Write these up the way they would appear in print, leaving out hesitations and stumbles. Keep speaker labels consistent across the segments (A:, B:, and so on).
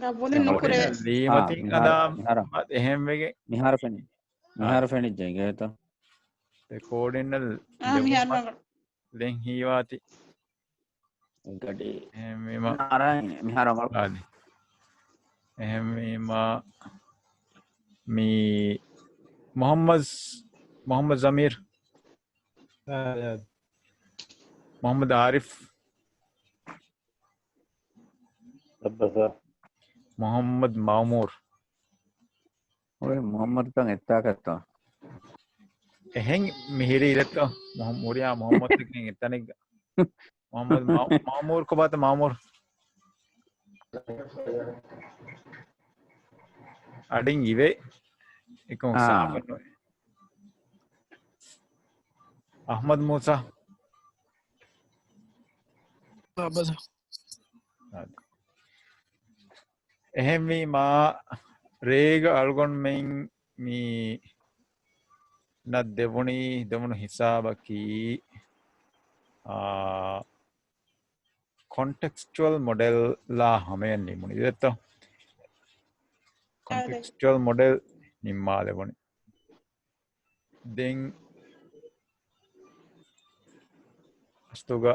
A: ගබුනේ නුකුරේ
B: Ordinal limatin adam ehem wege
C: mihara feni jengeta
B: the ordinal
A: මිහාර
B: lemumat len hiwati
C: gadi
B: ehem mema
C: naran mihara mal
B: adi ehem mema mi Muhammad Zamir Muhammad Arif Muhammad Mamour
C: oy muhammad tan etta katta
B: ehen mihiri iletto Muhammad ken etanig Muhammad Mamour ko bata Mamour adin ive ekon safan Ahmad Musa
D: abada
B: ehem mi ma rega algon men mi na devunu hisabaki contextual model la hamen nimuni idetto contextual model nimma devuni then astuga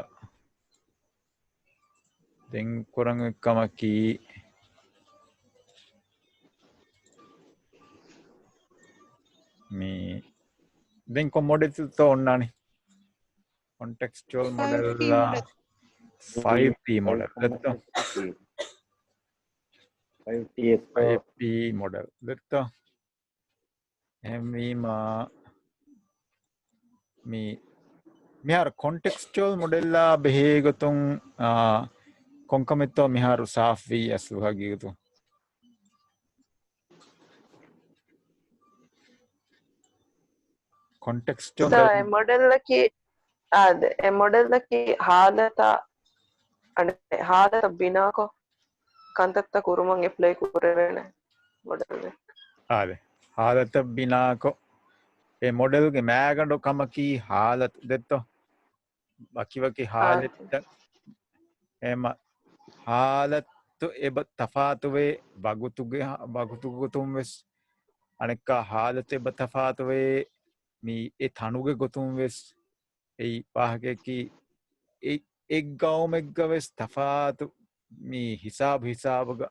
B: then kurang kamaki mi then model to onnani contextual model la 5P model letto 5P model letto mi ma mihar contextual model la behegotun konkametto miharu safi asuhagigotu contextual
E: model ki ade model ki halata ane halata bina ko kantatta kuruman apply kurevene model
B: ade halata bina ko e model ge magando kamaki halat detto bakiwaki halat ema halat eba tafatuwe bagutugutum wes anekka halat eba tafatuwe mi e thanuge gotum wes ei pahage ki ek gaw megga wes tafatu mi hisab ga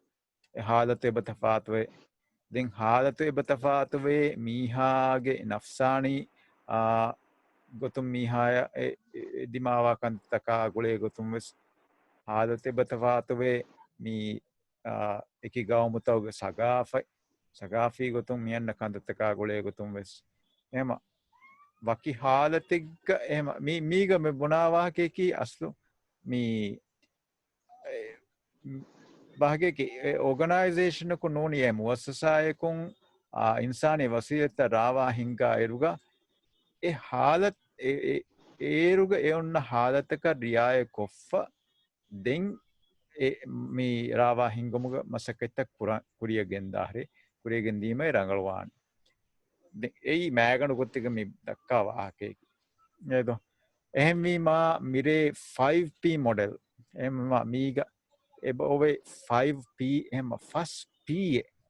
B: halat eba tafatuwe den halat eba tafatuwe mihage nafsani gotum mihaya dimawa kantaka gule gotum wes halat eba tafatuwe mi eki gaw mutawge sagafi gotum miyanna kantaka gule gotum wes ema waki halatigga ehma miga me bunawa ki aslu mi bahage ki organization ko noni e muassasa kun insani wasiyata rawa hinga eruga e halat eruga e onna halataka riaya koffa den mi rawa hingamuga masaketta kuriya gendahre kuriya gendime rangalwan ei maganu gottiga mi dakka waake edo ehmi ma mire 5P model emma miga eba ove 5P emma first P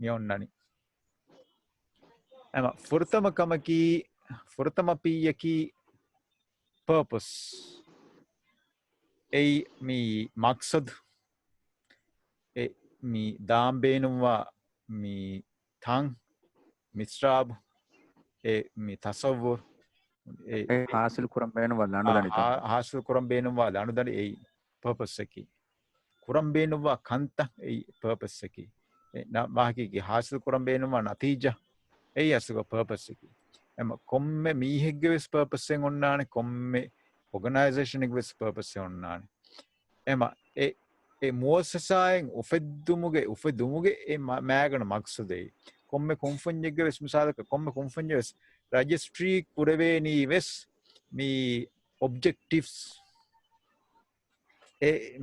B: mi onnani emma furtama P yaki purpose ei mi maqsad mi dambenumwa mi tang misrab mi tasawwur
C: hasil kuram benu wala anudani
B: hasil kuram benumwa anudani ei purpose ki kuram benumwa kanta ei purpose ki na bahaki ki hasil kuram benumwa natija ei asuga purpose ki ema komme mihegge wes purpose en onnane komme organization ek wes purpose en onnane ema muassasaen ufedumuge magana maqsadei komme konfanjegge wes misalaka komme konfanje wes registry kureveni wes mi objectives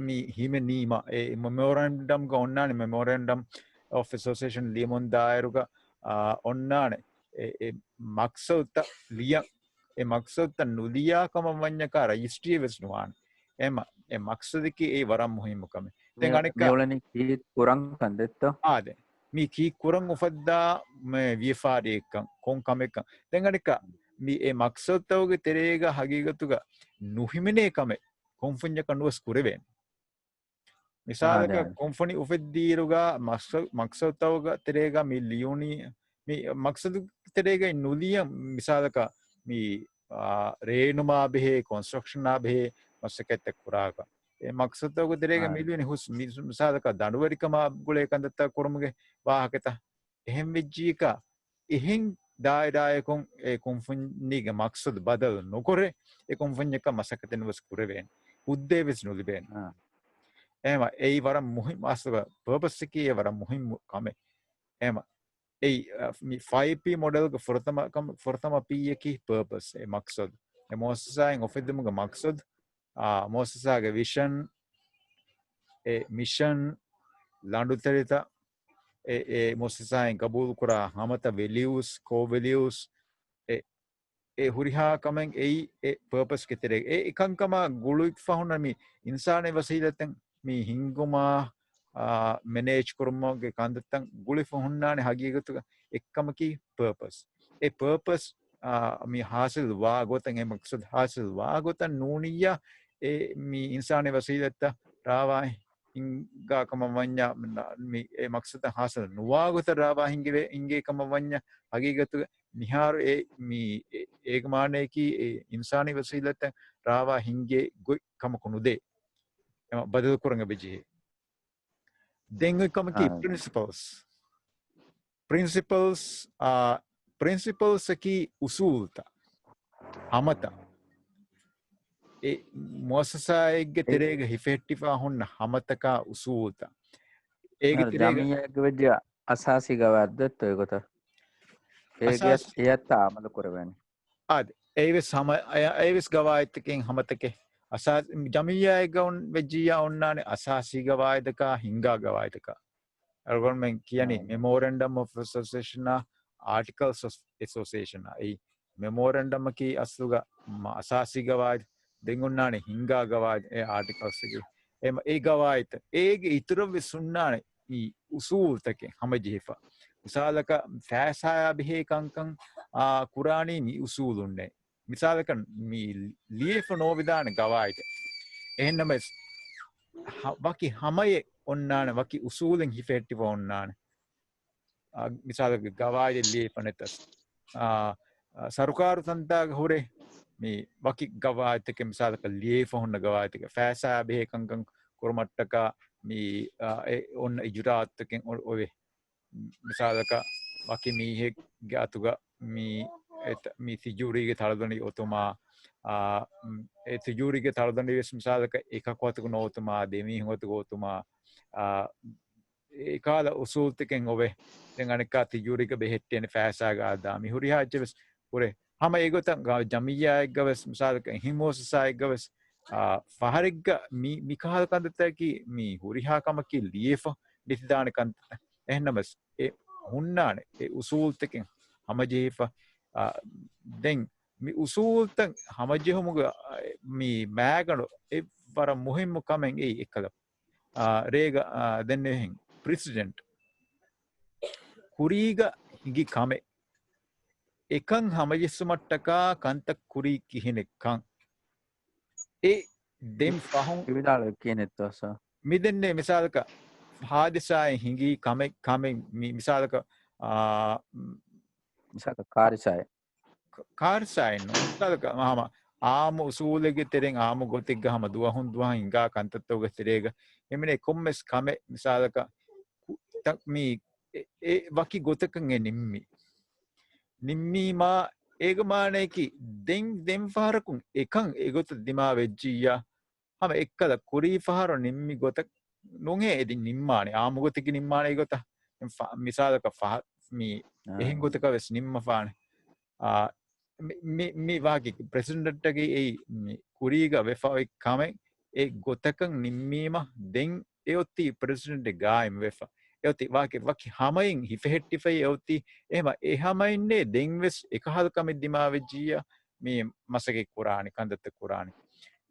B: mi himenima memorandum ga onnane memorandum of association limon dairuga onnane maqsadta liya maqsadta nuliya kama manyaka registry wes nuwan ema maqsadiki waram muhimukame දැන් අනික
C: මේවලනේ කී කුරන් කන්දෙත්ත
B: ආද මේ කී කුරන් උෆද්දා මේ විෆාඩි එකක් කොන්කම එකක් දැන් අනික මේ ඒ මක්සොත්තවගේ තෙරේග හගීගතුග නුහිමිනේ කම කොන්ෆුඤ්ඤ කනුවස් කුරෙවෙන් මිසාලක කොන්ෆනි උෆෙද්දීරුගා මක්සොත්තවග තෙරේග මේ ලියුනි මේ මක්සදු තෙරේග නුලිය මිසාලක මේ රේනුමා බෙහේ කොන්ස්ට්‍රක්ෂනා බෙහේ මස්සකෙත්ත කුරාග ඒ මක්සොත්තවග තෙරේග මිලියනි හුස් මිසාලක දඬුවරිකම ගුලේ කන්දත්ත කුරුමුගේ වාහකත එහෙම් වෙජ්ජීක එහෙන් දායදායකොන් ඒ කොන්ෆුඤ්ඤිගේ මක්සද බදල් නොකොරේ ඒ කොන්ෆුඤ්ඤක මසකතෙන් වස් කුරෙවෙන් උද්දේ වෙස් නුලිබෙන් එහෙම ඒ වර මුහිම් අස්ව පර්පස් එකේ වර මුහිම් කම එහෙම ඒ මේ 5P මොඩල් ක ෆොර්තම P එකේ පර්පස් ඒ මක්සද ඒ මොස්සායින් ඔෆෙද්දමුගේ මක්සද මොස්සාගේ විෂන් ඒ මිෂන් ලඬුතරිත ඒ මොස්සායින් කබූල් කුරා හමත වෙලියුස් කෝ වෙලියුස් ඒ හුරිහා කමෙන් ඒ පර්පස් කෙතරේ ඒ එකංකම ගුළුක් ෆහුන මේ ඉන්සානේ වසීලතෙන් මේ හිංගුමා මැනේජ් කරමුගේ කන්දත්තන් ගුලි ෆහුන්නානේ හගීගතුක එක්කමකි පර්පස් ඒ පර්පස් මේ හාසිල් වා ගොතන් ඒ මක්සද හාසිල් වා ගොතන් නූනිය ඒ මේ ඉන්සානේ වසීලත රාවා hinga kamavanya mi maksud hasil nuwaguta raba hinge inge kamavanya hagigatu nihar e mi egmane ki insani wasilata raba hinge goi kamakunude badal kuranga beji dengu kamaki principles ki usulta hamata ඒ මොසසායගේ තෙරේග හිෆෙට්ටිෆා හොන්න හමතක උසූත ඒක
C: ජමියක වෙජ්ජ අසාසි ගවද්දත් ඔයකොට ඒගත් එයත් ආමල කරවැනි
B: ආද ඒවෙස් හම ඒවෙස් ගවායිතකෙන් හමතකේ අසා ජමියයගවුන් වෙජ්ජිය ඔන්නානේ අසාසි ගවායිදක හිංගා ගවායිතක අරගොන්මෙන් කියන්නේ memorandum of association articles of association ඒ memorandum කී අස්ලුග අසාසි ගවායිද දෙංගුන්නානේ හිංගා ගවායිද ඒ ආටිකල්ස් එකේ එම ඒ ගවායිත ඒගේ ඉතුරු විසුන්නානේ මේ උසූල්තකේ හමජීෆා මිසාලක ෆෑසාය බෙහේ කංකං කුරානී මි උසූලුන්නේ මිසාලක මි ලියෆ නොවිදාන ගවායිත එහෙන්නම වකි හමයේ ඔන්නානේ වකි උසූලෙන් හිෆෙට්ටිව ඔන්නානේ මිසාලක ගවායිද ලියපනතස් සරුකාරු තන්තාග හොරේ මේ වකි ගවායිතක මිසාලක ලියෆ හොන්න ගවායිතක ෆෑසාය බෙහේ කංකං කුරමට්ටක මේ ඔන්න ඉජුරාත්තකෙන් ඔවේ මිසාලක වකි මීහෙක් ගාතුග මේ තිජූරීගේ තලදනි ඔතුමා ඒ තිජූරීගේ තලදනි වෙස් මිසාලක එකක් වතුක නොතුමා දෙමී හොතුක ඔතුමා ඒ කාල උසූල්තකෙන් ඔවේ දැන් අනිකා තිජූරීක බෙහෙට්ටියන ෆෑසාගාදා මිහුරිහාච්චවෙස් පුරේ හම ඒගොතන් ජමියායක්ගවස් මිසාලක හිමෝසසායක්ගවස් ෆහරික්ග මිකාල් කන්දතැකි මී හුරිහාකමකි ලියෆ ඩිතිදාන කන්ත එහෙන්නමස් ඒ හුන්නානේ ඒ උසූල්තකෙන් හමජේෆ දැන් මේ උසූල්තන් හමජෙහුමුග මේ මෑගණු ඒ වර මුහිම්ම කමෙන් ඒ එකල රේග දෙන්නෙහින් ප්‍රෙසිඩන්ට් කුරීග හිගි කමේ එකන් හමජෙස්සුමට්ටකා කන්ත කුරී කිහිනෙක්කං ඒ දෙම් පහුන්
C: විවිධාල කියනෙත්වස
B: මිදෙන්නේ මිසාලක හාදිසාය හිඟී කමෙන් මිසාලක
C: මිසාක කාරිසාය
B: කාර්සායන් මිසාලක මහම ආම උසූලෙගෙ තෙරෙන් ආම ගොතික් ගහම දුවහුන් දුවහන් හිඟා කන්තත්තවග තෙරේග එමිනේ කොම්මස් කමෙ මිසාලක මේ ඒ වකි ගොතකන් එ නිම්මීමා ඒගමානයකි දෙම් ෆාරකුන් එකන් ඒගොත දිමා වෙච්ජීයා හම එක්කද කුරී ෆහර නිම්මි ගොත නොගේ එදි නිම්මානේ ආමුගොතකි නිම්මානය ගොත මිසාලක ෆහමී එහෙන් ගොතක වෙස් නිම්ම ෆාන මේ වාගේ ප්‍රසිඩන්ට්ටගේ ඒ කුරීග වෙෆාවක් කමෙන් ඒ ගොතකන් නිම්මීම දෙන් එයොත්ති ප්‍රසිඩන්ට් ගායිම් වෙෆා එවති වාගේ වකි හමයින් හිෆෙහෙට්ටිෆයි එවති එහෙම එහමයින්නේ දෙන්වෙස් එකහල්කමෙ දිමා වෙජ්ජිය මේ මසගේ කුරාණි කන්දත්ත කුරාණි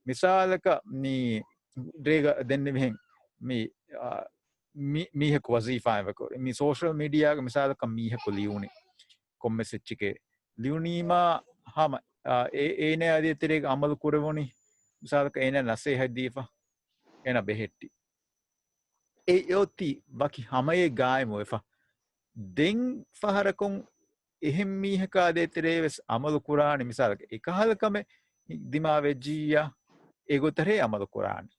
B: මිසාලක නී ඩේග දෙන්න මෙහෙන් මීහක වසීෆායවක මේ සෝෂල් මීඩියාග මිසාලක මීහක ලියුණේ කොම්ම සිච්චිකේ ලියුණීමා හම ඒන අධිතරේක අමල් කුරවුණි මිසාලක ඒන නසේ හැදීපා එන බෙහෙට්ටි ඒ යොත්ති බකි හමයේ ගායමු එෆා දෙන් ෆහරකුන් එහෙම් මීහකා දෙතරේ වෙස් අමල් කුරාණි මිසාලක එකහලකම දිමා වෙජ්ජීයා ඒගොතරේ අමල් කුරාණි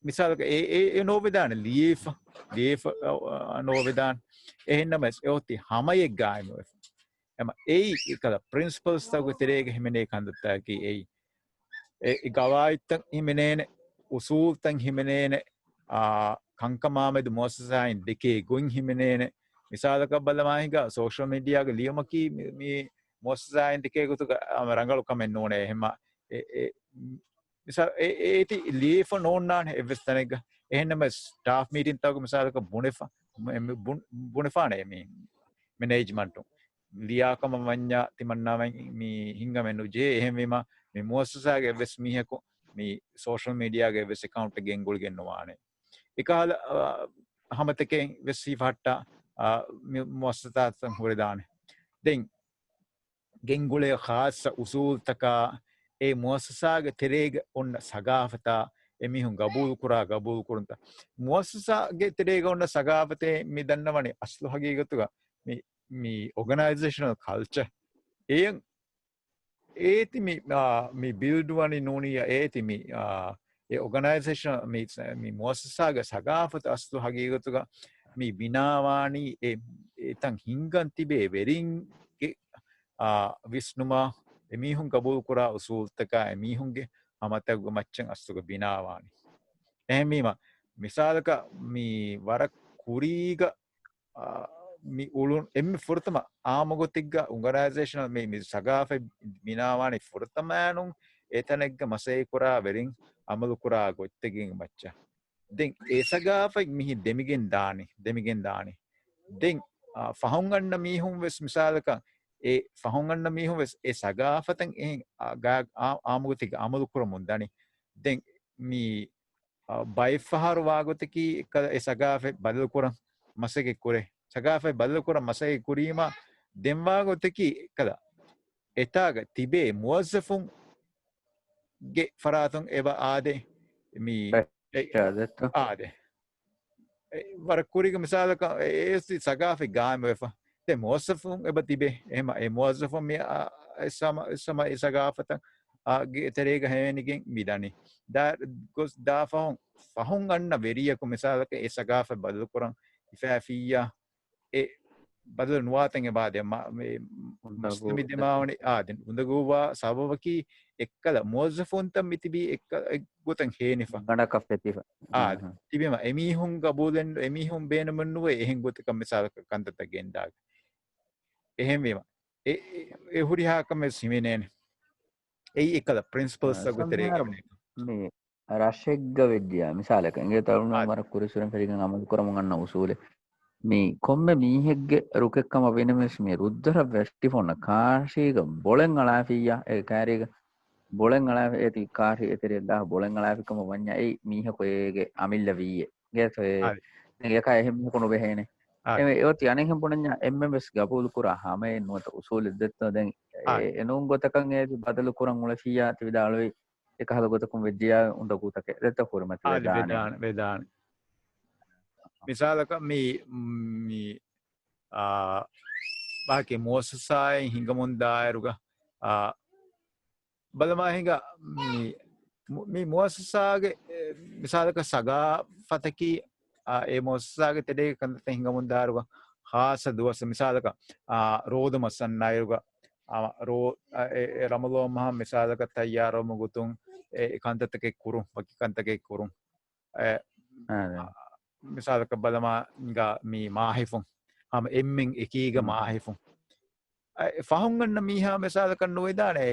B: මිසාලක ඒ නෝවෙදාන ලියේෆ නෝවෙදාන් එහෙන්නම යොත්ති හමයේ ගායමු එෆා එම ඒ එකල ප්‍රින්සිපල්ස් තගු තෙරේග හිමනේ කන්දත්තාකි ඒ ගවායිත්තන් හිමනේන උසූල්තන් හිමනේන ಕಂಕಮಾಮೆದು ಮೋಸಸಾಯಿನ್ ದಿಕೆ ಗುಂಗ್ ಹಿಮಿನೇನೆ ಮಿಸಾಲಕ ಬಲಮಾಹಿಗ ಸೋಷಿಯಲ್ ಮೀಡಿಯಾಗ ಲಿಯಮಕಿ ಮಿ ಮೋಸಸಾಯಿನ್ ದಿಕೆ ಗುತು ರಂಗಳು ಕಮೆನ್ ನೋನೆ ಹೆಮ್ಮ මිසා ඒති ලීෆ නෝන්නාන එවස්තනෙක් එහෙන්නම ස්ටාෆ් මීටින් තවක මිසාලක බුණෙෆානේ මේ මැනේජ්මන්ට් ලියාකම වඤ්ඤා තිමන්නාවෙන් මේ හිංගමෙන්නු ජේ එහෙමෙම මේ මොස්සසාගේ එවස් මීහකෝ මේ සෝෂල් මීඩියාගේ එවස් account එකෙන් ගොල් ගෙන්නවානේ එකහල හමතකෙන් වෙස්සි ෆට්ටා මොස්සතාසන් හොරදානේ දෙන් ගෙන්ගුලේ ખાસ උසූල් තකා ඒ මුවස්සසාගේ තෙරේග ඔන්න සගාෆතා එමිහුන් ගබූල් කුරුන්ත මුවස්සසාගේ තෙරේග ඔන්න සගාෆතේ මේ දන්නවනේ අස්ලු හගීගතුග මේ ඔගනයිසේෂනල් කල්චර් ඒති මේ බිල්ඩුවනි නෝනිය ඒති ඒ ඔගනයිසේෂන් මේ මුවස්සසාගේ සගාෆත අස්ලු හගීගතුග මේ බිනාවානී ඒතන් හිංගන් තිබේ වෙරින්ගේ විස්නුමා එමිහුන් ගබූල් කුරා උසූල්තකා එමිහුන්ගේ අමතග මච්චන් අස්තුක බිනාවානි එහෙමීම මිසාලක මේ වර කුරීග මේ උළුන් එම්මි ෆුර්තම ආමගොතිග්ග උගනයිසේෂනල් මේ සගාෆෙ බිනාවානි ෆුර්තමෑනුන් ඒතනෙග්ග මසේ කුරා වෙරින් අමලු කුරා ගොත්තකින් මච්චා දෙන් ඒ සගාෆෙ මිහි දෙමිගෙන් දානි දෙන් ෆහුන් ගන්න මීහුන් වෙස් මිසාලක ඒ ෆහුන්ගන්න මීහුන් වෙස් ඒ සගාෆතන් එහෙන් ආමුගතික අමලු කුරමුන්දනි දෙන් මී බයිෆහරු වාගොතකි ඒ සගාෆෙ බදල් කුරන් මසෙක කුරේ සගාෆෙ බදල් කුරන් මසෙක කුරීම දෙන් වාගොතකි කදා එතාග තිබේ මුවස්සෆුන් ගේ ෆරාතුන් එව ආදේ මී ආදේ වර කුරිග මිසාලක AC සගාෆෙ ගාම වෙෆා te muwazzafun eba tibe ehma e muwazzafun mi sama isagafatan ge terega henigen midani da gos da fahun ganna veriya ko misalaka isagafa badal kuran ifafiya e badal nuwaten e baade me muslimi demawni aden undaguwa sababaki ekkala muwazzafun tam mitibi gotan henifa
C: gana kafetifa
B: tibema emihun gabulen emihun benamannuwe ehen gotakam misalaka kantata gendag එහෙම වීම ඒ හුරිහාකම සිමිනේන ඒ එකල principles අගතරේ
C: මේ රශෙග්ග වෙද්දියා මිසාලක ඉංගේ තරුණා මර කුරිසුරන් පරිගන් අමල් කරමු ගන්න උසූලේ මේ කොම්බ මීහෙග්ගේ රුකෙක්කම වෙනමස් මේ රුද්දර වෙස්ටි ෆොන කාශීග බොලෙන් අලාෆියා ඒ කාරීග බොලෙන් අලාෆි ඒති කාශී එතරේ දා බොලෙන් අලාෆිකම වඤ්ඤා ඒ මීහකෝයේගේ අමිල්ල වීයේ ගේතේ එක එහෙම කොන වෙහේනේ එමෙ යොත් යන්නේ හම්පුණා එම්එම්එස් ගබූල් කුරා හැමේ නොත උසූල් දෙත්ත දැන් එනුන් ගොතකන් ඒ බදලු කුරන් උල ෆියා තිවිදාලොයි එකහල ගොතකම් වෙජ්ජියා උඳ කුතක දෙත්ත කුරමත්
B: වේදාන මිසාලක මේ ಬಾಕಿ ಮೋಸಸಾಯ ಹಿಂಗ ಮುಂದಾಯರುಗ ಬಲಮಾ ಹಿಂಗ ಮೀ ಮೋಸಸಾಗೆ ಮಿಸಾಲಕ ಸಗಾ ಫತಕಿ ඒ මොස්සාගේ තෙඩේ කන්දත ಹಿಂಗ ಮುಂದಾರುಗ ಖಾಸ ದಿವಸ ಮಿಸಾಲಕ ರೋದು ಮಸನ್ನಾಯರುಗ ರೋ ರಮಲೋ ಮಹಾ ಮಿಸಾಲಕ ತಯ್ಯಾರೋ ಮುಗುತುಂ ಕಂತತಕೆ ಕುರು ಬಕಿ ಕಂತಕೆ ಕುರು ಮಿಸಾಲಕ ಬಲಮಾ ಹಿಂಗ ಮೀ ಮಾಹಿಫುಂ ಹಮ ಎಮ್ಮಿಂಗ್ ಎಕೀಗ ಮಾಹಿಫುಂ ಫಹುಂಗನ್ನ ಮೀಹಾ ಮಿಸಾಲಕ ನುವೆದಾನೆ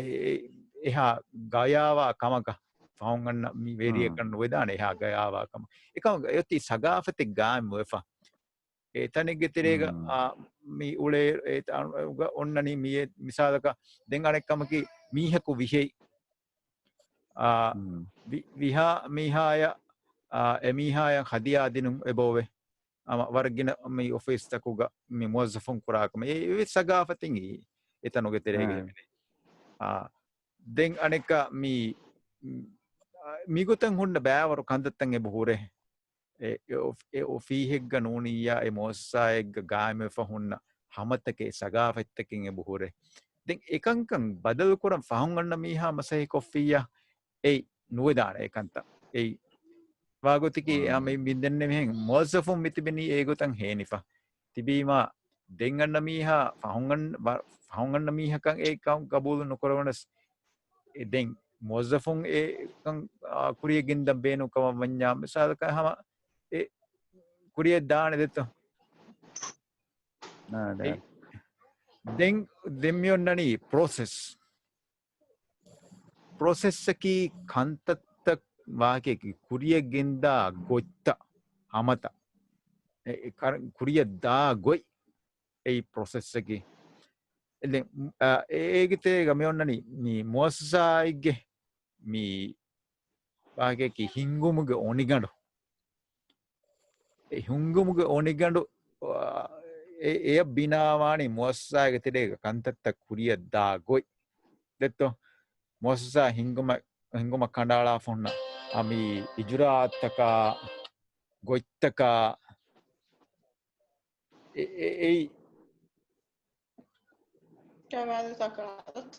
B: එහා ගයාවා කමක ෆහුන්ගන්න මී වේරියකන් නුවදාන එහා ගයාවා කම එකම යොති සගාෆතෙක් ගාම වෙෆා ඒතනෙග්ගෙ තිරේග මී උලේ ඔන්නනි මී මිසාලක දෙන් අනෙක්කමකි මීහකු විහෙයි විහා මීහාය emihaya hadia dinum ebove ama wargina mi office takuga mi muwazzafun kurakama e sagafatingi etanuge terege den aneka mi migutan hunna bෑවරු කන්දත්තන් එබහුරේ ඒ ඔෆීහෙක්ග නූනීයා ඒ මොස්සායෙක්ග ගායම ෆහුන්න හමතකේ සගාෆෙත්තකින් එබහුරේ දෙන් එකංකන් බදල් කරම් ෆහුන්ගන්න මීහා මසහි කොෆ්ෆියා ඒ නුවදාන ඒකන්ත ඒ වාගොතිකි මේ මිදෙන්නේ මෙහෙන් මොස්සෆුම් මිතිබෙනී ඒගොතන් හේනිෆා තිබීමා දෙංගන්න මීහා ෆහුන්ගන්න මීහකන් ඒකම් කබූල් නොකරවනස් den mozzafun e kuriye gindam benu kama manya misal ka hama e kuriye daane detto
C: nada
B: den demyon nani process ki kantatta waake ki kuriye ginda gotta hamata e kuriye da goi e process ki ඒගිතේ ගමයොන්නනි මී මුවස්සායිගේ මී වාගේකි හිංගුමුග ඕනිගඩු හුංගුමුග ඕනිගඩු ඒ බිනාවානි මුවස්සායග තිරේග කන්තත්ත කුරිය දා ගොයි දෙත්තෝ මුවස්සා හිංගුම කණ්ඩාලා ෆොන්න අමි ඉජුරාත්තකා ගොයිත්තකා ඒ
A: كمان تقاعدت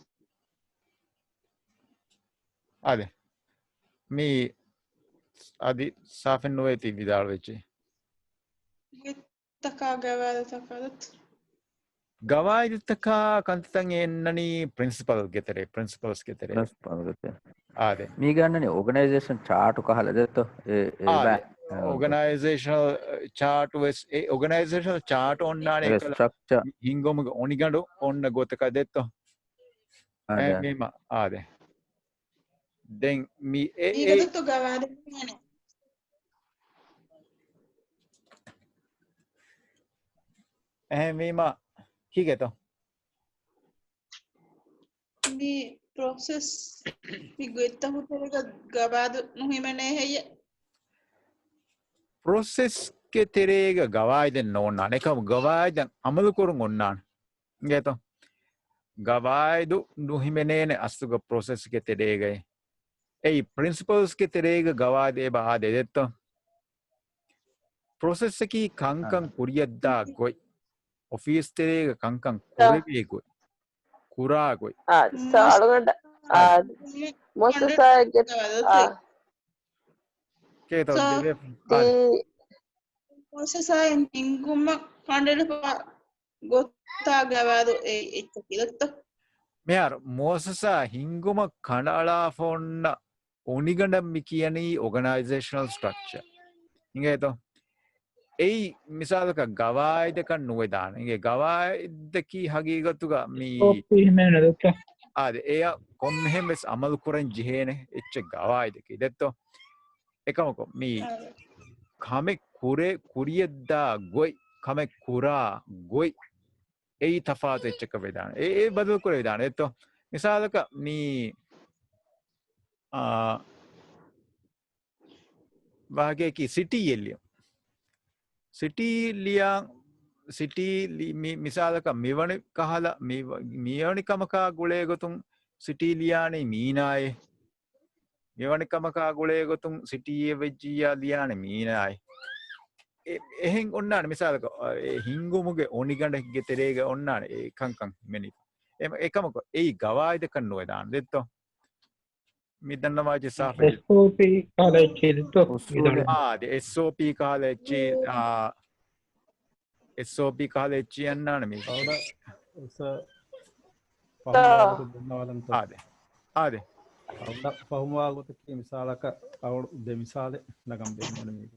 B: අද මේ අදි සාෆෙන් නොවේති විදාල් වෙච්චි
A: تقا جواد تقاعدت
B: ගවායිදතකා කන්තතන් එන්නනි principal ගෙතරේ principles ගෙතරේ ආදේ
C: මේ ගන්නනේ organisation chart එක හලද දෙතෝ ඒ
B: organizational chart was a organizational chart on nane
C: structure
B: hingom onigando on gotaka detto mema ade den mi
A: ඒකද ගවාද
B: mema kigeto
A: මේ process මේ ගොත්ත හුතරක ගවාද නොහිමනේ හෙය
B: process ke terega gavaiden nonna nekam gavaiden amalu korun onnan geto gavaidu nuhimenene astuga process ke terega ei principles ke terega gavaide ba ade detto process ki kankan kuriyadda goi office terega kankan kurege goi kura goi
E: සාලුගඩ මොස්සායගේ
B: keto
A: processai inguma කණ්ඩල ගොත්තා ගවාදු එච්ච කිලත්ත
B: මෙයාර මෝසසා හිංගුම කඩාලා ෆොන්න ඕනිගඩම්මි කියනී ඔගනයිසේෂනල් ස්ට්‍රක්චර් ඉගේතෝ එයි මිසාලක ගවායිදකන් නුවදාන ගේ ගවායිදකී හගීගත්තුග මී ආද එය කොම්හෙමස් අමල් කුරන් ජිහේන එච්ච ගවායිදකි දෙත්තෝ එකමකො මී කමෙක් කුරේ කුරියද්දා ගොයි කමෙක් කුරා ගොයි ei තෆාත එච්චක වේදාන ඒ බදල් කර වේදාන එත්තෝ මිසාලක මී වාගේකි සිටි එල්ලියම් සිටි ලියන් සිටි මිසාලක මෙවනි කහල මියවනි කමකා ගුලේ ගොතුන් සිටි ලියානේ මීනායේ මෙවනි කමකා ගුලේ ගොතුන් සිටියේ වෙජ්ජියා ලියානේ මීනායේ එහෙන් ඔන්නාන මිසාලක හිංගුමුගේ ඕනිගඩ ගෙතරේග ඔන්නාන ඒ කංකං මෙනි එම එකමක ඒ ගවායිද කන්නුව දාන දෙත්තෝ මිදන්නවාජ සාෆ
D: SOP කාලෙච්චිදෝ
B: SOP කාලෙච්චි SOP කාලෙච්චි යන්නාන මේ ආදේ ආදේ
F: පහුමවාගොතකි මිසාලක අවුරු දෙමිසාලේ නගම් බෙන්නන මේක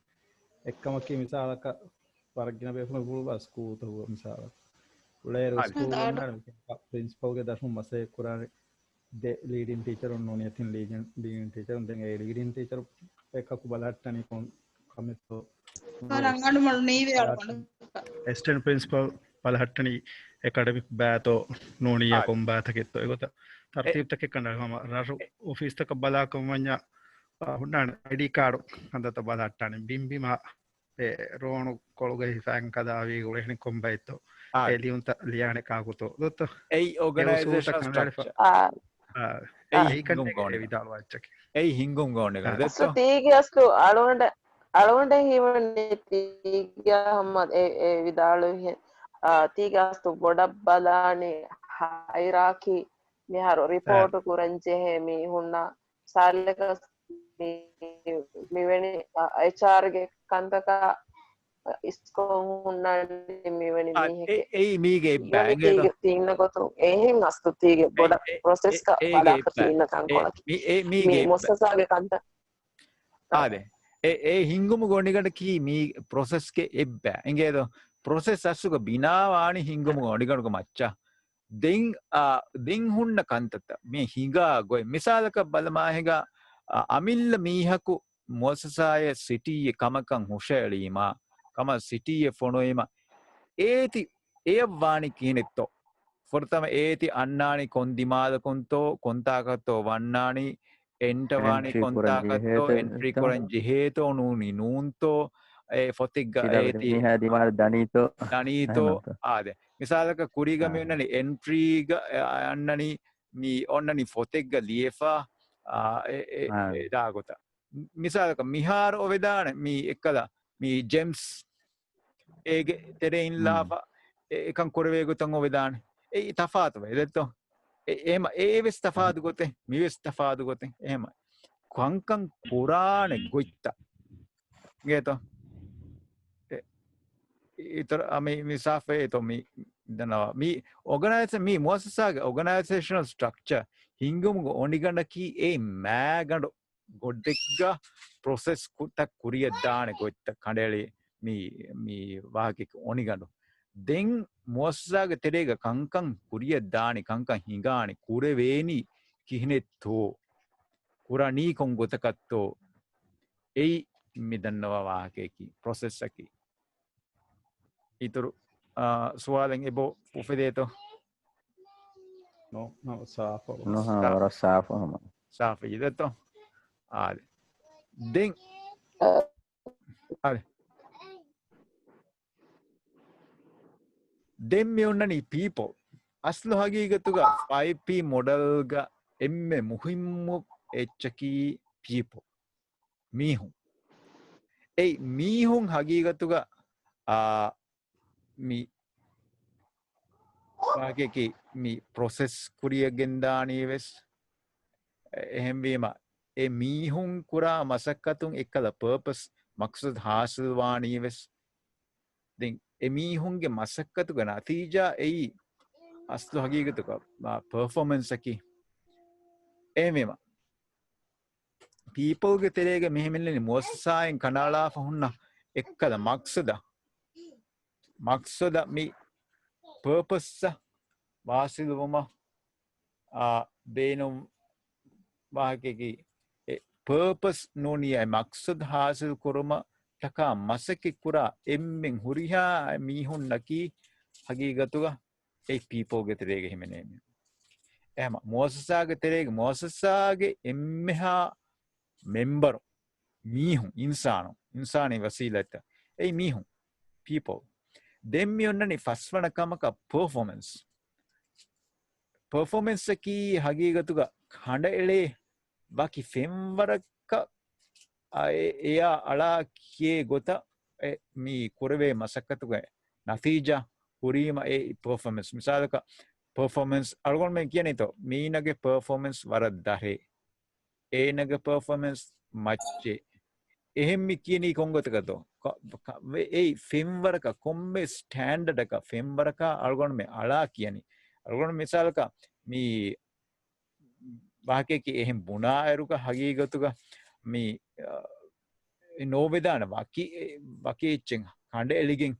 F: එක්කමකි මිසාලක වරගින බේෆුන පුළුව ස්කූත හුව මිසාලක උලේ ස්කූල් ප්‍රින්සිපල්ගේ දශම මසේ කුරානේ de leading teacher unnone athin leading teacher unden e leading teacher ekkaku balattani kon kametto
A: ranganu mal neewe alkonda
F: assistant principal balattani academic bato noniya kon batha ketto egota tartib tak ekkana hama raru office tak bala komanya ಹುಣ್ಣಾಣ ID card ಅಂತ ಬದಾಟಾನೆ ಬಿಂಬಿಮ ರೋಣು ಕೊಳಗೆ ಸಂಕದಾವಿ ಉಳೆಹಣಿ ಕೊಂಬ ಇತ್ತು ಎಲ್ಲಿ ಉಂತ ಲಿಯಾಣೆ ಕಾಗುತ್ತೋ ಗೊತ್ತು
B: ei organizational structure
E: Ah,
B: ei hingum gone
F: ವಿಧಾನ ವಾಚಕ್ಕೆ
B: ei hingum gone
E: astu
B: detto
E: tige astu alonde himani tiga hammad e vidalu tiga astu boda balani hierarchy miharo report kuranje he mi hunna saleka miweni HR ge kantaka iskon hunna miweni miheke
B: ei mige
E: yoni tige tinna gotu ehen astu tige boda process ka bada ka tinna kankolaki
B: ei
E: mi
B: mige
E: mossasa ge kanta
B: ade ඒ හිංගුම ගොඩිකට කී මී ප්‍රොසෙස්ක එබ්බ එගේද process අස්සුක බිනාවානි හිංගුම ගොඩිකටක මච්චා දෙං හුන්න කන්තත මේ හිඟා ගොයි මිසාලක බලමාහෙග අමිල්ල මීහකු මොසසාය සිටිය කමකං හුෂයලීම කම සිටිය ෆොනොීම ඒති ඒවානි කියනෙත්තෝ ෆොර්තම ඒති අන්නානි කොන්දිමාදකොන්තෝ කොන්තාකත්තෝ වන්නානි ಎಂಟವಾಣಿ ಕೊಂತಾಕತ್ತೋ entry ಕೊರಂ ಜಿಹೇತೋ ನೂನಿ ನೂಂತೋ ಫೊತಿಗ್ಗ ಏತಿ ದನೀತೋ ಆದೆ ಮಿಸಾಲಕ ಕುರಿಗಮಿ ಉನ್ನನಿ ಎಂಟ್ರಿಗ ಅನ್ನನಿ me ಒನ್ನನಿ ಫೊತಿಗ್ಗ ಲಿಯೆಫಾ ದಾಗೊತ ಮಿಸಾಲಕ ಮಿಹಾರ್ ಒವೆದಾನೆ me ಎಕ್ಕಲ me gems ಏಗೆ ತೆರೆ ಇನ್ಲಾಫಾ එකන් කොරවේගුතන් ඔවෙදාන ඒ තෆාතුව එදෙත්තෝ එහෙම ඒ වෙස් තෆාදු ගොතේ මිවෙස් තෆාදු ගොතේ එහෙම කංකං පුරාණෙ ගොයිත්ත ගේතෝ ඉතර අමි මිසාෆේ තෝ මි දනවා මි ඔගනයිසර් මි මොසසාගේ ඔගනයිසේෂනල් ස්ට්‍රක්චර් හිංගුම් ඔනිගන්න කී ඒ මෑගඬ ගොඩෙක්ග ප්‍රොසෙස් කුත කුරිය දාන ගොයිත්ත කඩලි මි වාකික ඔනිගඬ දෙන් මොස්සාගේ තෙරේග කංකං කුරිය දානි කංකං හිඟානි කුරවේනි කිහිනෙත්තෝ කුරණී කොන් ගොතකත්තෝ එයි මිදන්නවා වාහකේකි ප්‍රොසෙස් එකි ඉතුරු සුවාලෙන් එබෝ උපදේතෝ
F: no saafo
C: no ora saafo hama
B: saafo ඉදතෝ ආද දෙන් ආද දෙම්මි උන්නනි people අස්ලු හගීගතුග 5P මොඩල්ග එම්මෙ මුහිම්මු එච්චකී people මීහුන් ඒ මීහුන් හගීගතුග මි වාගේකි මි ප්‍රොසෙස් කුරිය ගෙන්දානී වෙස් එහෙම්වීම ඒ මීහුන් කුරා මසක්කතුන් එක්කල පර්පස් මක්සුද් හාසිල්වානී වෙස් දෙන් එමීහුන්ගේ මසක්කතුග නතීජා එයි අස්ලු හගීගතුක පර්ෆෝමන්ස් එකි එහෙමම පීපල්ගේ තෙරේග මෙහෙමෙල්ලනි මොස්සායෙන් කනාලා ෆහුන්න එක්කල මක්සුද මි පර්පස් වාසිලවම බේනුම් වාහකෙකි පර්පස් නෝනියයි මක්සුද් හාසිල් කුරුම taka masaki kura emmen huriha mihun naki hagigatuga ei people ge terege himene ema mosasa ge terege mosasa emmeha member mihun insani wasilata ei mihun people demmi onnani faswana kamaka performance ki hagigatuga handa ele baki femwaraka එයා අලා කියේ ගොත මී කුරවේ මසක්කතුග නතිීජා හුරීම ඒ performance මිසාලක performance අල්ගොන්ම කියනෙතෝ මීනගේ performance වරත් දරේ ඒනගේ performance මච්චේ එහෙම්මි කියනී කොංගොතකතෝ ඒ ෆෙම්වරක කොම්බෙ ස්ටෑන්ඩක ෆෙම්වරක අල්ගොන්ම අලා කියනි අල්ගොන මිසාලක මී වාකයකි එහෙම් බුණා ඇරුක හගීගතුක මී නෝවෙදාන වකේච්චෙන් හඬ එලිගෙන්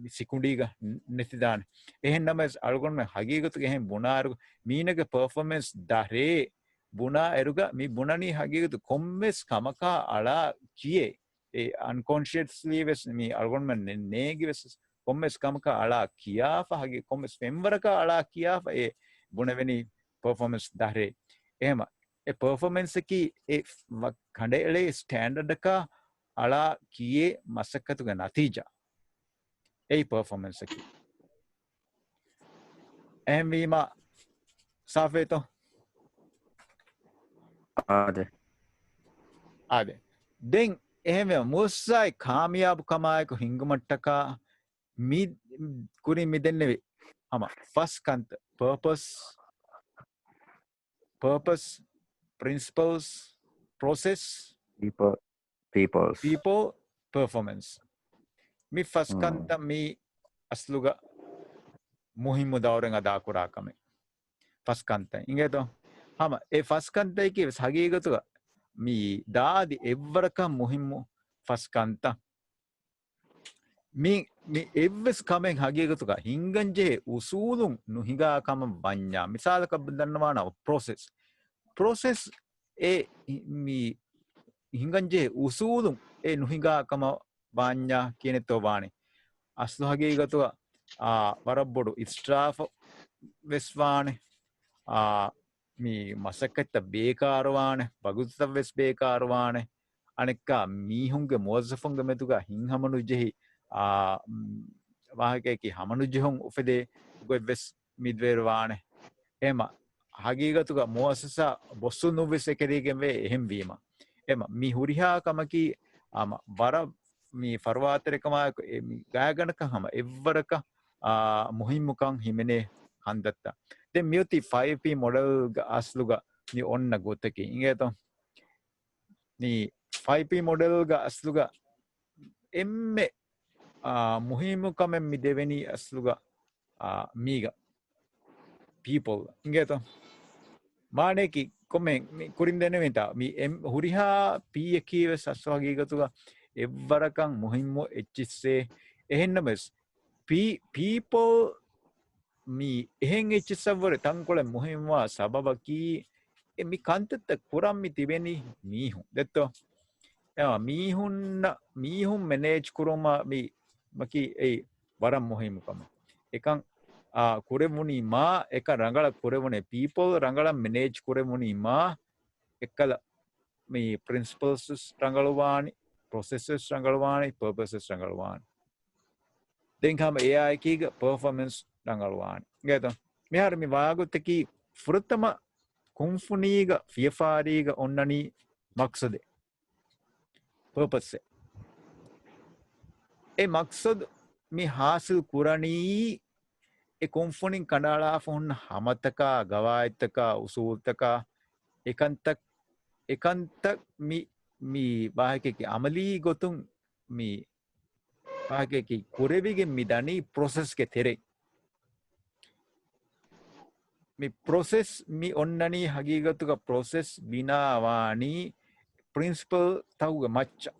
B: සිකුඩීග නැතිදාන එහෙන් නම අල්ගොන්ම හගීගතු එහෙන් බුණාරුග මීනක performance දරේ බුණා එරුග මේ බුණනී හගීගතු කොම්මෙස් කමකා අලා කියේ ඒ අන්කොන්ෂියස්ලි වෙස් මේ අල්ගොන්ම නේගිවෙස් කොම්මෙස් කමකා අලා කියාෆ හගේ කොම්මෙස් පෙම්වරක අලා කියාෆ ඒ බුණවෙනි පර්ෆෝමන්ස් දරේ එහෙම ඒ performance එකේ ඒ කඩේලේ ස්ටෑන්ඩඩ් එක අලා කියේ මසකතුග නතිජා ඒ performance එකේ එහෙම සාෆේතෝ ආද දැන් එහෙම මුස්සයි කාමියාබ් කමායක හිංගමට්ටක මි කුරි මිදෙන්නේ අම first කන්ත purpose principles process people performance mi first kanta mi asluga muhimmu dawren ada kurakame first kanta ingeto hama e first kanta ki hagigatuga mi daadi evvaraka muhimmu first kanta mi evves kamen hagigatuga hinganje usulun nuhiga kama banya misalaka dannawana process e mi hinganje usulun e nuhiga kama banya kineto wani aslu hagigatuga warabbodu istrafa veswane mi masaketta bekarwane bagutta ves bekarwane anekka mihunge mozafunge metuga hinhamanu jehi wahakeki hamanu jehun ufede goves midverwane ema hagigatuga muassasa bossu nuvis ekerigen ve ehem wima ema mi huriha kamaki ama bara mi farwaterekama mi gayaganaka hama evvaraka muhimmukan himene handatta den miuti 5p model ga asluga ni onna gotaki ingeto ni 5p model ga asluga emme muhimmukamen mi deveni asluga miga people ingeto maneki komen mi kurindene meta mi huriha p ekives aswagigatuga evvarakan muhimmu echisse ehennames people mi ehen echissavore tankole muhimwa sababaki mi kantetta kurammi tibeni mihun detto mihun manage kuruma mi maki ei waram muhimukam ekan kuremuni ma eka rangala kuremune people rangala manage kuremuni ma ekala mi principles rangaluwani processes rangaluwani purposes rangaluwani then kam AI kiga performance rangaluwani geto mehar mi wagutteki furutama kunfuniga fiafariga onnani maksade purpose e maksad mi hasil kurani e kunfunin kanala fon hamataka gawaitaka usultaka ekantak mi bahakeki amali gotun mi bahakeki kurevige midani process ke tere mi process mi onnani hagigatuga process binawani principle tawga macha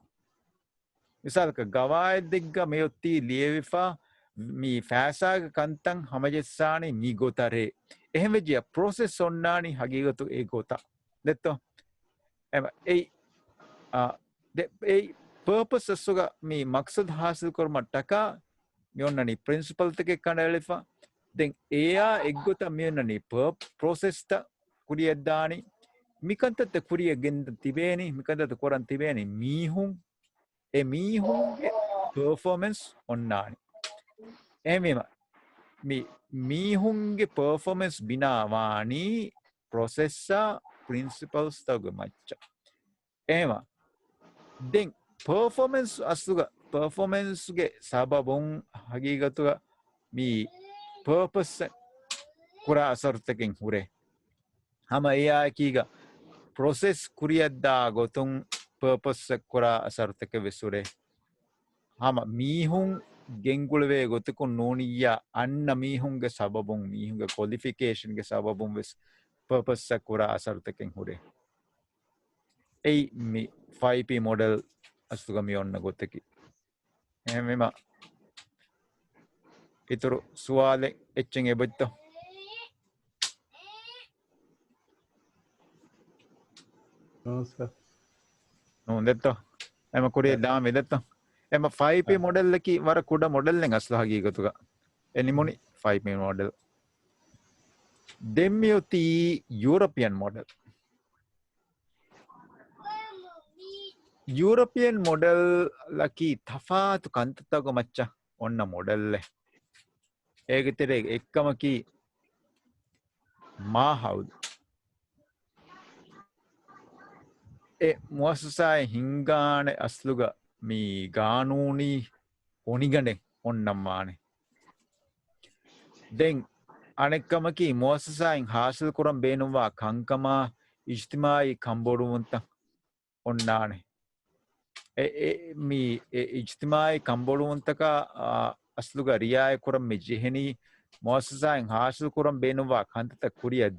B: misalaka gawaidegga meyotti lievifa mi fasaga kantan hamajessani mi gotare ehmejiya process onnani hagigatu e gota detto ei purpose suga mi maksad hasil kormattaka mi onnani principle teke kanalifa then eya eggota mi onnani process ta kuriyeddani mikantata kuriye genda tibeni mikantata koran tibeni mihun e mihunge performance onnani emema mi mihunge performance binawani processa principles tagu macha ema then performance asuga performance ge sababun hagigatuga mi purpose kura asartaken hure hama AI kiga process kuriyadda gotun purpose kura asartake vesure hama mihun gengulwe gotukun noniya anna mihunge sababun mihunge qualification ge sababun ves purpose kura asartaken hure ei mi 5p model astuga mi onna gotaki ehmema ituru suwale echen ebetto
F: නමස්කාර
B: no detto ema kuriye dame detto ema 5p model ki wara kuda model len asla hagigatuga enimoni 5p model demmiyoti European model European మోడල්లకి තෆාතු කන්තතක මච්ච ඔන්න මොඩල්ලෙ ඒකතර එක්කමකි මා හවුද ඒ මුවසසාය හිංගාන අස්ලුග මී ගානූනී ඔනිගඩෙන් ඔන්නම්මානේ දෙන් අනෙක්කමකි මුවසසායෙන් හාසල් කොරම් බේනුවා කංකමා ඉජ්තිමායි කම්බොඩුවන්ත ඔන්නානේ మీ ఇజ్తిమాయి కంబోడువంతక అస్లుగా రియాయ కురం మీ జిహని మోససాయం హాసులు కురం బేనువా కంతత కురియ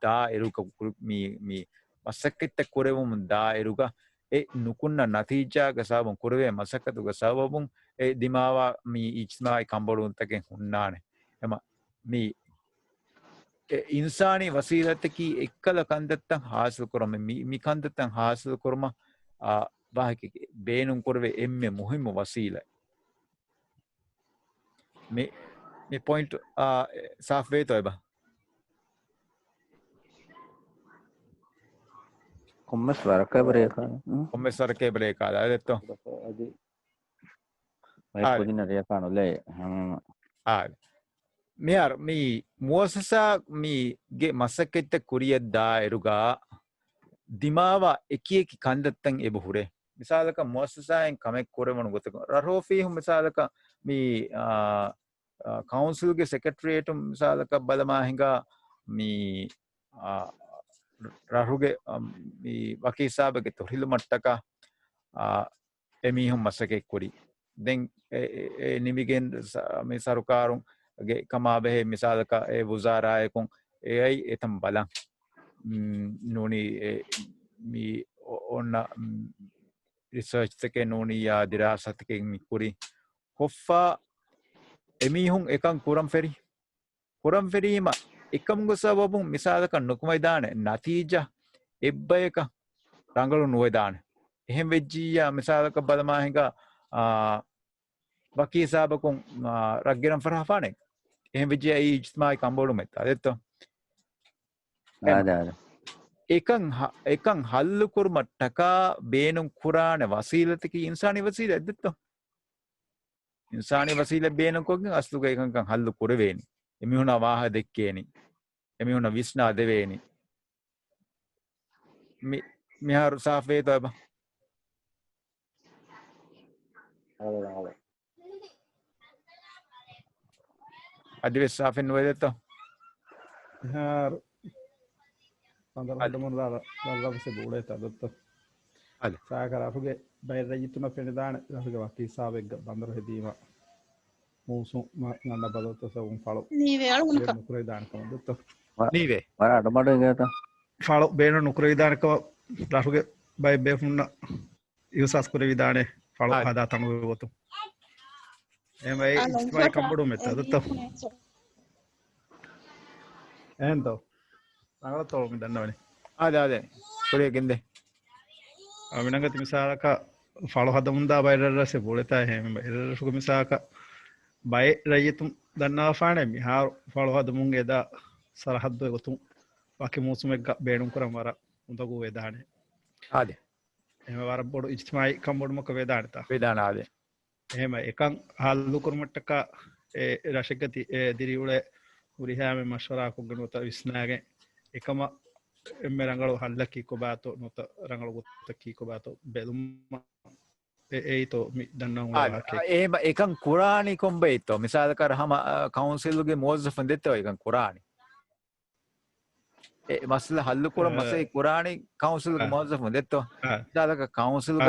B: దా ఎరుక మీ మీ మసక్కిత కురెవం దా ఎరుక ఏ నుకున్న నతీజా గసాబం కురవే మసక్కతు గసాబం ఏ దిమావా మీ ఇజ్తిమాయి కంబోడువంతకే ఉన్నానే ఎమ మీ ඉන්සානී වසීලතකි එක්කල කන්දත්තන් හාසල් කොරම මි කන්දත්තන් හාසල් කොරම වාහක බේනුම් කොරවේ එම්මෙ මුහිම වසීලයි මේ පොයින්ට් සාෆ් වේතෝ එබ
C: කොම්මස් වරකබරේ
B: කොම්මස් වරකේ බරේ කාලා දෙත්තෝ
C: అది వైపుదిన రేఖానులే
B: මෙයාර් මේ මුවසසා මීගේ මසකෙත්ත කුරියද්දා එරුගා දිමාවා එකියකි කන්දත්තන් එබහුරේ මිසාලක මුවසසායෙන් කමෙක් කොරවනු ගොතක රහෝෆීහු මිසාලක මේ කවුන්සිල්ගේ සෙක්‍රටරියේට් මිසාලක බලමා හිඟා මේ රහුගේ මේ වකීසාබගේ තොරිලු මට්ටක එමිහුම් මසකෙක් කුරි දැන් නිමිගෙන් මේ සරුකාරුන් කමාබෙහි මිසාලක ඒ වුසාරායකුන් ඒයි එතම් බලන් නෝනි මී ඔන්න රිසර්ච් එකේ නෝනි යා දිරාසතකෙන් මිකුරි කොෆ්ෆා එමිහුන් එකන් කුරම් ෆෙරීම එකම් ගොසවබුන් මිසාලක නුකුමයි දානේ නතීජා එබ්බයක රංගලු නුවේ දානේ එහෙම වෙජ්ජියා මිසාලක බලමා හිඟා වකීසාබකුන් රග්ගිරම් ෆරහෆානේ එහෙම වෙජ්ජියා යි ඉජ්තිමායි කම්බෝඩු මෙත්ත අදෙත්තෝ එකන් හල්ලු කුරුම ටකා බේනුම් කුරාන වසීලතකි ඉන්සානි වසීල ඇදෙත්තෝ ඉන්සානි වසීල බේනුම් කොගින් අස්ලුග එකන්කන් හල්ලු කුරවේනි එමිහුණ වාහ දෙක්කේනි එමිහුණ විස්නා දෙවේනි මිහාරු සාෆ් වේතෝ එබ අදිවෙස් සාෆෙන් වේදෙත්තෝ
F: Har Pandar Mun se bule ta dotto.
B: Ale.
F: Saakara fuge bayra yituna fenidane fuge waki saabeg bandar hedima. Musu nanda badotto sa un falo.
A: ನೀವೇ ಹೇಳು ಉನ್ಕ
F: Nukure dan kam dotto.
B: ನೀವೇ
C: වර අඩමඩ ගත
F: Falo beno nukure dan kam rafuge bay befunna yusas kure vidane falo
B: Ale.
F: hada tanu gotu. Emai istimai kambodu metta dotto. Ento. Nagala tolu mi dannawani.
B: අද කුරියකින්ද
F: Aminanga misaka falo hada munda bayra se boleta hem bayra fuge misaka bay rayitum danna faane mi ha falo hada munge da sarahaddu gotum waki musumegga beenum kuram wara undagu vedane
B: ආද
F: එහෙම වර බොඩ ඉජ්තිමායි කම්බොඩුමක වේදානත
B: වේදාන ආද
F: එහෙම එකන් හල්ලු කුරුමට්ටක ඒ රශකති ඒ දිරිඋලේ උරිහාමෙ මෂවරා කුගනොත විස්නාගේ එකම එම්මෙ රංගල හල්ලකි කොබාතෝ නොත රංගල ගොත්තකි කොබාතෝ බෙදුම් ඒතෝ මි දන්නා උනාකේ
B: එහෙම එකන් කුරානි කොම්බේතෝ මිසාලකර හම කවුන්සිල්ගේ මෝසෆන් දෙත්තෝ එකන් කුරානි මසල හල්ලු කුර මසේ කුරානි කවුන්සිල්ගේ මෝසෆන් දෙත්තෝ මිසාලක කවුන්සිල්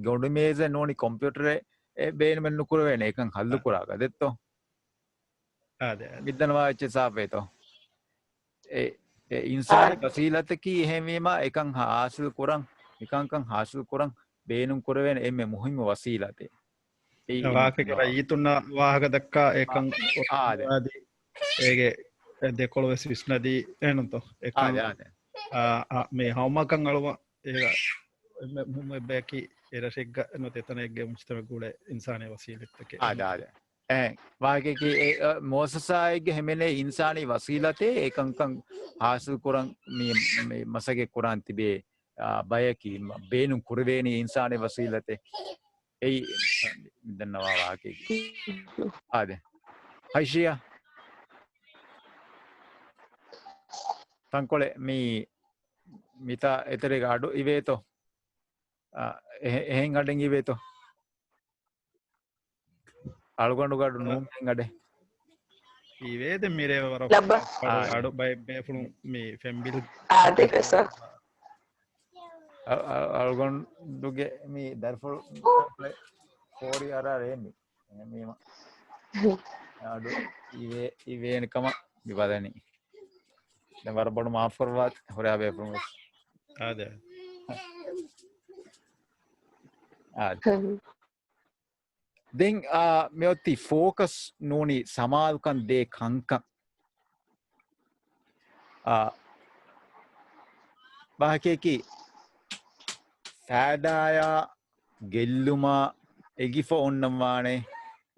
B: ගොඩු මේස නෝනි කොම්පියුටරේ බේන මෙන්න කුර වෙන එකන් හල්ලු කුරාක දෙත්තෝ
F: ආද
B: මිදනවා එච්ච සාපේතෝ ඉන්සානි වසීලතකි එහෙමීම එකන් හාසිල් කුරන් එකන්කන් හාසිල් කුරන් බේනුම් කුර වෙන එම්මෙ මුහිම වසීලතේ
F: වාකක රයිතුන්න වාහක දක්කා ඒකන්
B: ආද
F: ඒගේ දෙකොළ වෙස් විස්නදී එනතෝ එකන් මේ හවමකන් අලුම ඒක මුම බැකි එරසෙක්ග නොතෙතන එක්ගේ මුස්තම ගුඩ ඉන්සානය වසීලත්තකේ
B: ආදාද වාගේකි මෝසසායගේ හෙමෙනේ ඉන්සානි වසීලතේ ඒකංකං හාසිල් කුරන් මේ මසගේ කුරාන් තිබේ bayaki beenun kurveeni insani wasilate ei dannawa waake ade haishiya tankole mita etere gadu iveto ehen gaden iveto algondu gadu numen gade
F: ඉවේද මිරේවර
E: ලබ්බ
F: අඩු බයි බේෆුණු මේ ෆැම්බිල්
E: ආදක sir
B: algonduge mi darful kori ara reni mema adu ive kama bibadani dan warabadu maaf karwat hore abe promise
F: ආද
B: then meotti focus noni samalukan de kankan bahakeki fadaya gelluma egifa onnamane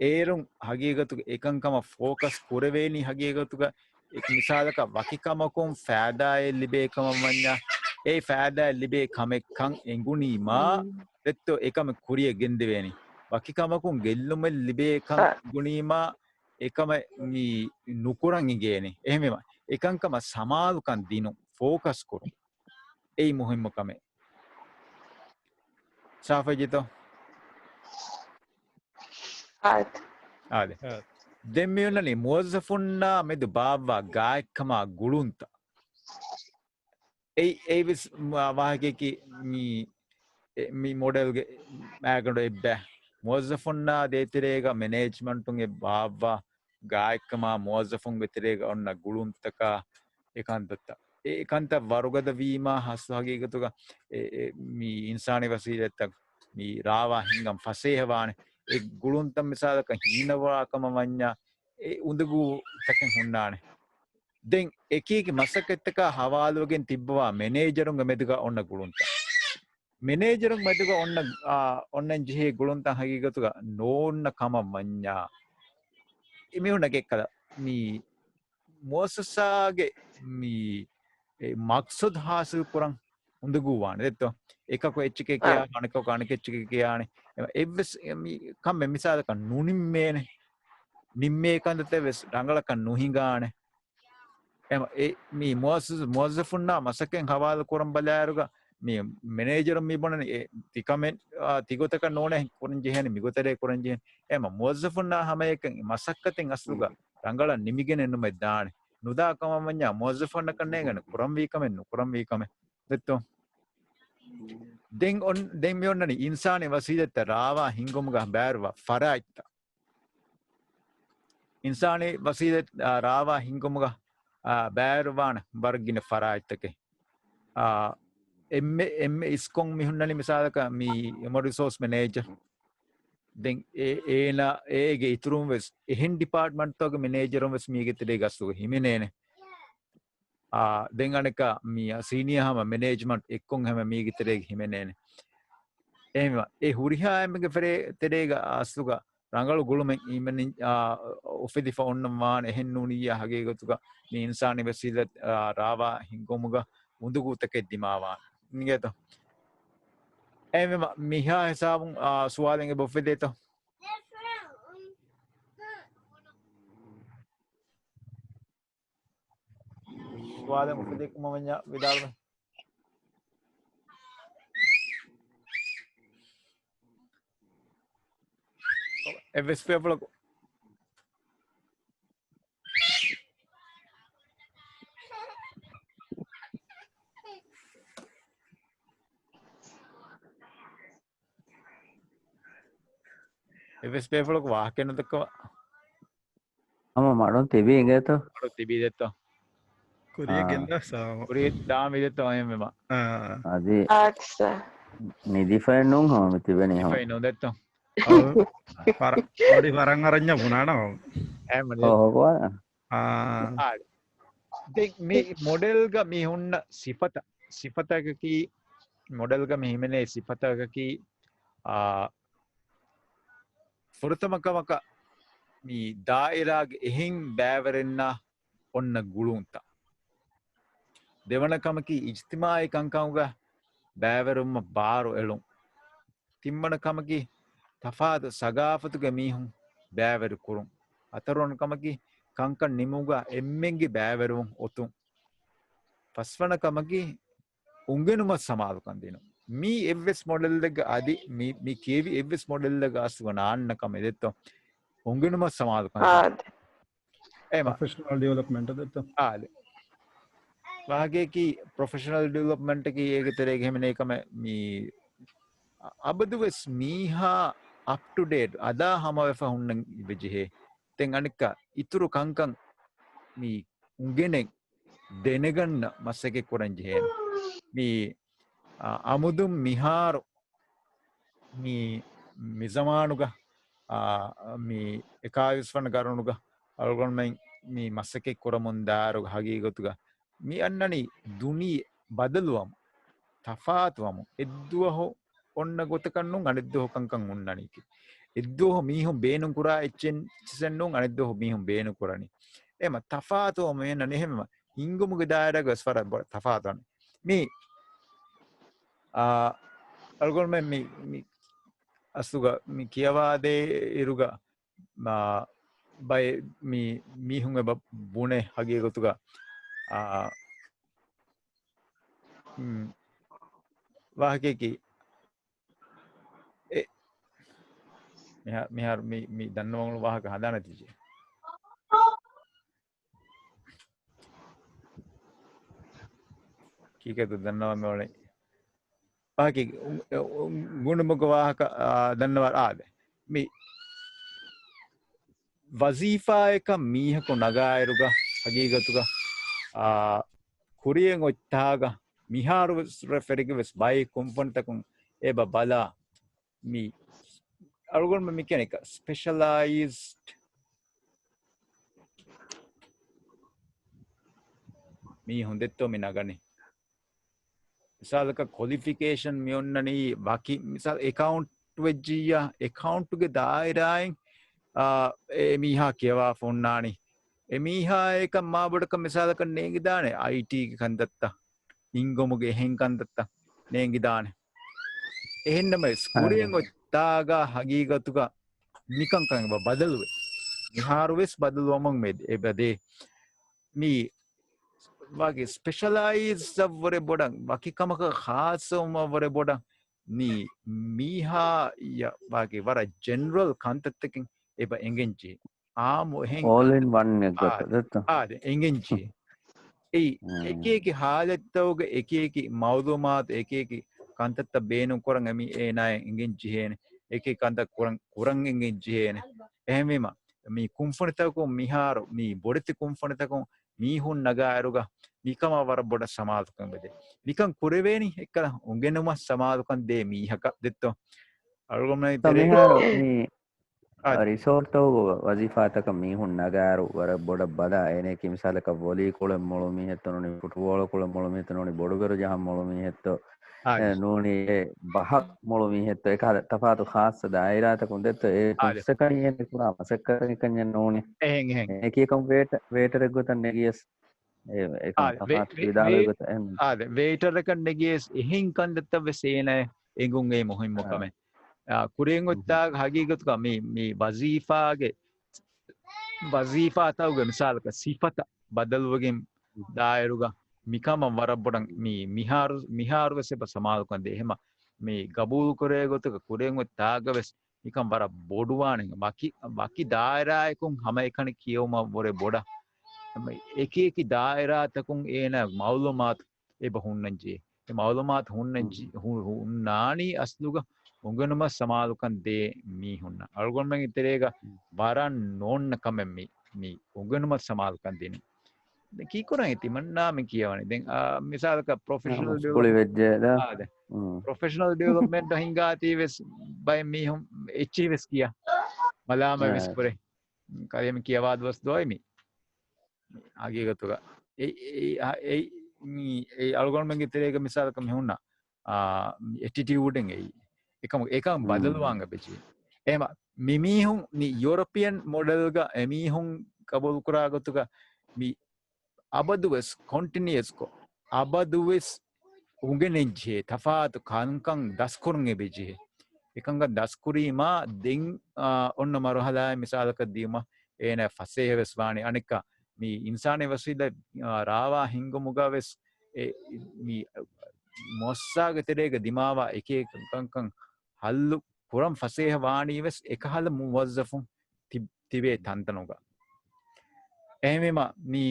B: erun hagiyagatuga ekankama focus kureveni hagiyagatuga ek misalaka wakikamakon fadaya libekama manya ei fadaya libe kamekkan engunima detto ekam kuriye gendeveni wakikamakon gelluma libekan gunima ekam mi nukuran igeni ehmema ekankama samalukan dinu focus koru ei muhimma kame safajito ade demmiyunani muwazzafunna medu bawa gaayakama gulunta ei vis wahageki mi model ge magando ebbe muwazzafunna detirega management unge bawa gaayakama muwazzafun vetirega onna guluntaka ekantatta ekanta varugada vima hasu hagegatuga mi insani wasiletta mi rawa hingam fasehawane e guluntam misalaka hinawa kama manya e undugu taken hunnane den ekiki masakettaka hawalugen tibbawa managerunga meduga onna gulunta managerung meduga onna jihe gulunta hagegatuga nonna kama manya imihuna gekkala mi muassasage mi maksud hasil kurang undugu wane detto ekako echike kiya anako kanake echike kiyane evs mi kamme misalaka nunimmene nimme kandate ves rangalaka nuhingane ema mi muazzafunna masaken hawal kuram balaruga mi manager mi bonani tikamen tigotaka none kurun jehani migotere kurun jehen ema muazzafunna hamayekan masakkaten asluga rangala nimigene nume daane nuda kamamanya muazzafunna kannegana kuram vi kame detto den miyonnani insani wasidetta rawa hingumuga bærwa faraitta insani wasidet rawa hingumuga bærwana bargine faraittake emme iskon mihunnani misalaka mi human resource manager den ena ege iturum ves ehen department toge manager ves mige tede gasu himenene den aneka mi senior hama management ekkon hama mige tede himenene ehma huriha emge fere tedega asuga rangalu gulumen imenin ofidi fa onnman ehennuniya hagegatuga mi insani vesila rawa hingomuga undugu take dimawa nigeto ehma miha hesabun suwalenge bofideto suwalen ofidek mamanya vidalme FSP අපලක FSP අපලක වාක්‍යන තක
C: මඩොන් තිබී ඉගත
B: තිබී දෙත්ත
F: කුරිය ගෙන්ද
B: පුරි දාම විදත්ත අයමම
C: අදී
E: ආක්සා
C: නිදිෆයිනුම් හම තිබෙන
B: නොදත්ත
F: පඩි පරං අරං්ඥ පුුණානවා
C: ඕහවා
B: මේ මොඩෙල්ග මිහුන්න සිපතකකි මොඩල්ග මෙහිමනේ සිපතකකි ෆුරතමකමක මේ දායිරාග එහෙන් බෑවරෙන්න්න ඔන්න ගුළුන්ත දෙවනකමකි ඉජ්තිමායි කංකවුග බෑවරුම්ම බාරු එළුම් තිම්මන කමකි තෆාද සගාෆතුගේ මීහුන් බෑවරු කුරුම් අතරුවන් කමකි කංකන් නිමුගා එම්මෙන්ගේ බෑවරුම් ඔතුන් පස්වන කමකි උන්ගෙනුමත් සමාදුකන් දෙනු මේ එවස් මොඩල්ලක අදි මේ කේවි එවස් මොඩල්ලක අස්තුව නාන්නකම එදෙත්තෝ උන්ගෙනුමත් සමාදුකන් එම
F: ප්‍රොෆෙෂනල් ඩෙවලොප්මන්ට් දෙත
B: ආද වාගේකි ප්‍රොෆෙෂනල් ඩෙවලොප්මන්ට් කි ඒක තරේ ගෙමන එකම මේ අබදුවෙස් මීහා up to date අදා හමවෙෆ හුන්න විජිහේ තෙන් අනික ඉතුරු කංකන් මේ උගෙනෙක් දෙනගන්න මස්සකෙක් කොරන් ජිහේ මේ අමුදුම් මිහාරු මේ මිසමානුග මේ එකාවිස් වන කරුණුග අල්ගොන්මෙන් මේ මස්සකෙක් කොරමුන් දාරුග හගේ ගොතුග මේ අන්නනි දුනී බදලුවම් තෆාතුවමු එද්දුව හෝ ඔන්න ගොතකන්නුන් අනිද්දෝ කංකන් උන්නනිකි එද්දෝ මීහුම් බේනුම් කුරා එච්චෙන් සිසන්නුන් අනිද්දෝ මීහුම් බේනු කුරණි එම තෆාතුව මෙන්න නෙහෙම හිංගුමුගේ දායරග ස්වර තෆාතුවන් මේ අල්ගොන්මෙන් මේ අසුග මේ කියවාදේ ඉරුග බයි මේ මීහුන් එබ බුනේ හගේ ගොතුග වාහකෙකි මෙහර මේ දන්නවගුණු වාහක හදා නැතිජේ කීකතු දන්නවා මෙවලේ වාහකි ගුණමුක වාහක දන්නවර ආද මේ වසීෆා එක මීහකු නගායරුග හගීගතුග කුරියෙන් ඔච්තාග මිහාරු ෆෙරිගවෙස් බයි කුම්පන්තකුන් එබ බලා මී අරුගොන්ම මිකන එක ස්පෙෂලයිස්ඩ් මී හොඳෙත්තෝ මි නගනේ මිසාලක කොලිෆිකේෂන් මියොන්නනී බකි මිසල් එකකවුන්ට් වෙජ්ජීය එකකවුන්ට්ගේ දායිරායෙන් එමීහා කියවා ෆොන්නානි එමීහා එක මාබඩක මිසාලක නේගිදානේ IT කන්දත්තා ඉංගොමුගේ එහෙන් කන්දත්තා නේගිදානේ එහෙන්නම ස්කුරියෙන් ඔත්තාගා හගීගතුක නිකංකං බදලුවේ මිහාරුවෙස් බදලුවමන් මෙද එබදේ මී වගේ ස්පෙෂලයිස් වරේ බොඩන් වකිකමක හාසවම වරේ බොඩන් නී මීහා වගේ වර ජෙනරල් කන්තත්තකින් එබ එංගෙන්චි ආමු එහෙන්
C: all in one එක
B: ආද එංගෙන්චි ඒ එකේකි හාලත්තවග එකේකි මෞදුමාත් එකේකි කන්තත්ත බේනු කොරන් එමි ඒනය එංගෙන්චි හේන එකේ කන්ත කුරන් එංගෙන්චි හේන එහෙමම මේ කුම්ෆනතකු මිහාරු මේ බොඩති කුම්ෆනතකු මීහුන් නගායරුග නිකම වර බොඩ සමාදුකම් බෙදේ නිකන් කුරවේනි එක්කල උගෙනුම සමාදුකන් දේ මීහක දෙත්තෝ අරුගම
C: ರಿಸೋರ್ಟ್ ವಜೀಫಾತಕ ಮೀಹುನ್ ನಗಾರು ವರ ಬೊಡ ಬದ ಏನೇ ಕಿಮಿಸಾಲಕ ವೊಲಿ ಕುಳ ಮೊಳು ಮೀ ಹೆತ್ತನೋನಿ ಫುಟ್ಬಾಲ್ ಕುಳ ಮೊಳು ಮೀ ಹೆತ್ತನೋನಿ ಬೊಡುಗರು ಜಹ ಮೊಳು ಮೀ ಹೆತ್ತೋ ನೂನಿ ಬಹಕ್ ಮೊಳು ಮೀ ಹೆತ್ತೋ ಏಕ ತಫಾತು ಖಾಸ್ ದಾಯಿರಾತ ಕುಂದೆತ್ತೋ ಏ ಸಕಣಿ ಏನೆ ಕುರಾ ಮಸಕಣಿ ಕನ್ಯ ನೂನಿ ಏಕಿ ಕಂ ವೇಟರ್ ಗೊತನ್ ನೆಗಿಯಸ್ ಏಕ ತಫಾತು ವಿದಾಲ ಗೊತ
B: ಆದೆ ವೇಟರ್ ಕನ್ ನೆಗಿಯಸ್ ಎಹಿಂ ಕಂದತ್ತ ವೆಸೇನೆ ಎಂಗುಂ ಏ ಮೊಹಿಂ ಮೊಕಮೆ කුරෙන් ඔත්තාග හගීගතුක මේ වසීෆාගේ වසීෆාතවග මිසාලක සිපත බදල්වගෙන් දායරුග මිකම වරබොඩන් මේ මිහාරුව සෙබ සමාදුකන්ද එහෙම මේ ගබූල් කොරේ ගොතක කුරෙන් ඔත්තාගවෙස් නිකම් වර බොඩුවානෙන් වකි දායරායකුන් හම එකන කියවම වොරේ බොඩ එකේකි දායරාතකුන් ඒන මවුලුමාත් එබ හුන්නන්ජේ මවුලුමාත් හුන්නානී අස්ලුග උගනුම සමාදුකන් දේ මීහුන්න අල්ගොන්මෙන් ඉතරේග වරන් නෝන්න කමෙන් මේ උගනුම සමාදුකන් දෙන කීකොරන් ඇති මන්නාම කියවනේ දැන් මිසාලක ප්‍රොෆෙෂනල් ඩෙවලොප්මන්ට් හින්ගාති වෙස් බයි මීහුම් එච්චි වෙස් කියා මලාම වෙස් කරේ කලියම කියවාද වස් දොයිමි ආගේ ගතුක ඒ අල්ගොන්මෙන් ඉතරේග මිසාලක මෙහුන්නා ඇටිටියුඩෙන් එකම් බදලුවාංග පෙචි එම මිමිහුන් යුරෝපියන් මොඩල්ග එමිහුන් කබොල් කුරාගතුක මි අබදුවෙස් කොන්ටිනියස්කෝ අබදුවෙස් ungenenje tafatu kankang daskurunge beje ekanga daskurima den onna marohala misalaka dima ena fasehe veswani anika mi insane wasila rawa hingumuga ves mi mossage terega dimawa eke kankang hallu puram fasehe wani ves ekahal muwazzafun tibe tantanuga ehmema mi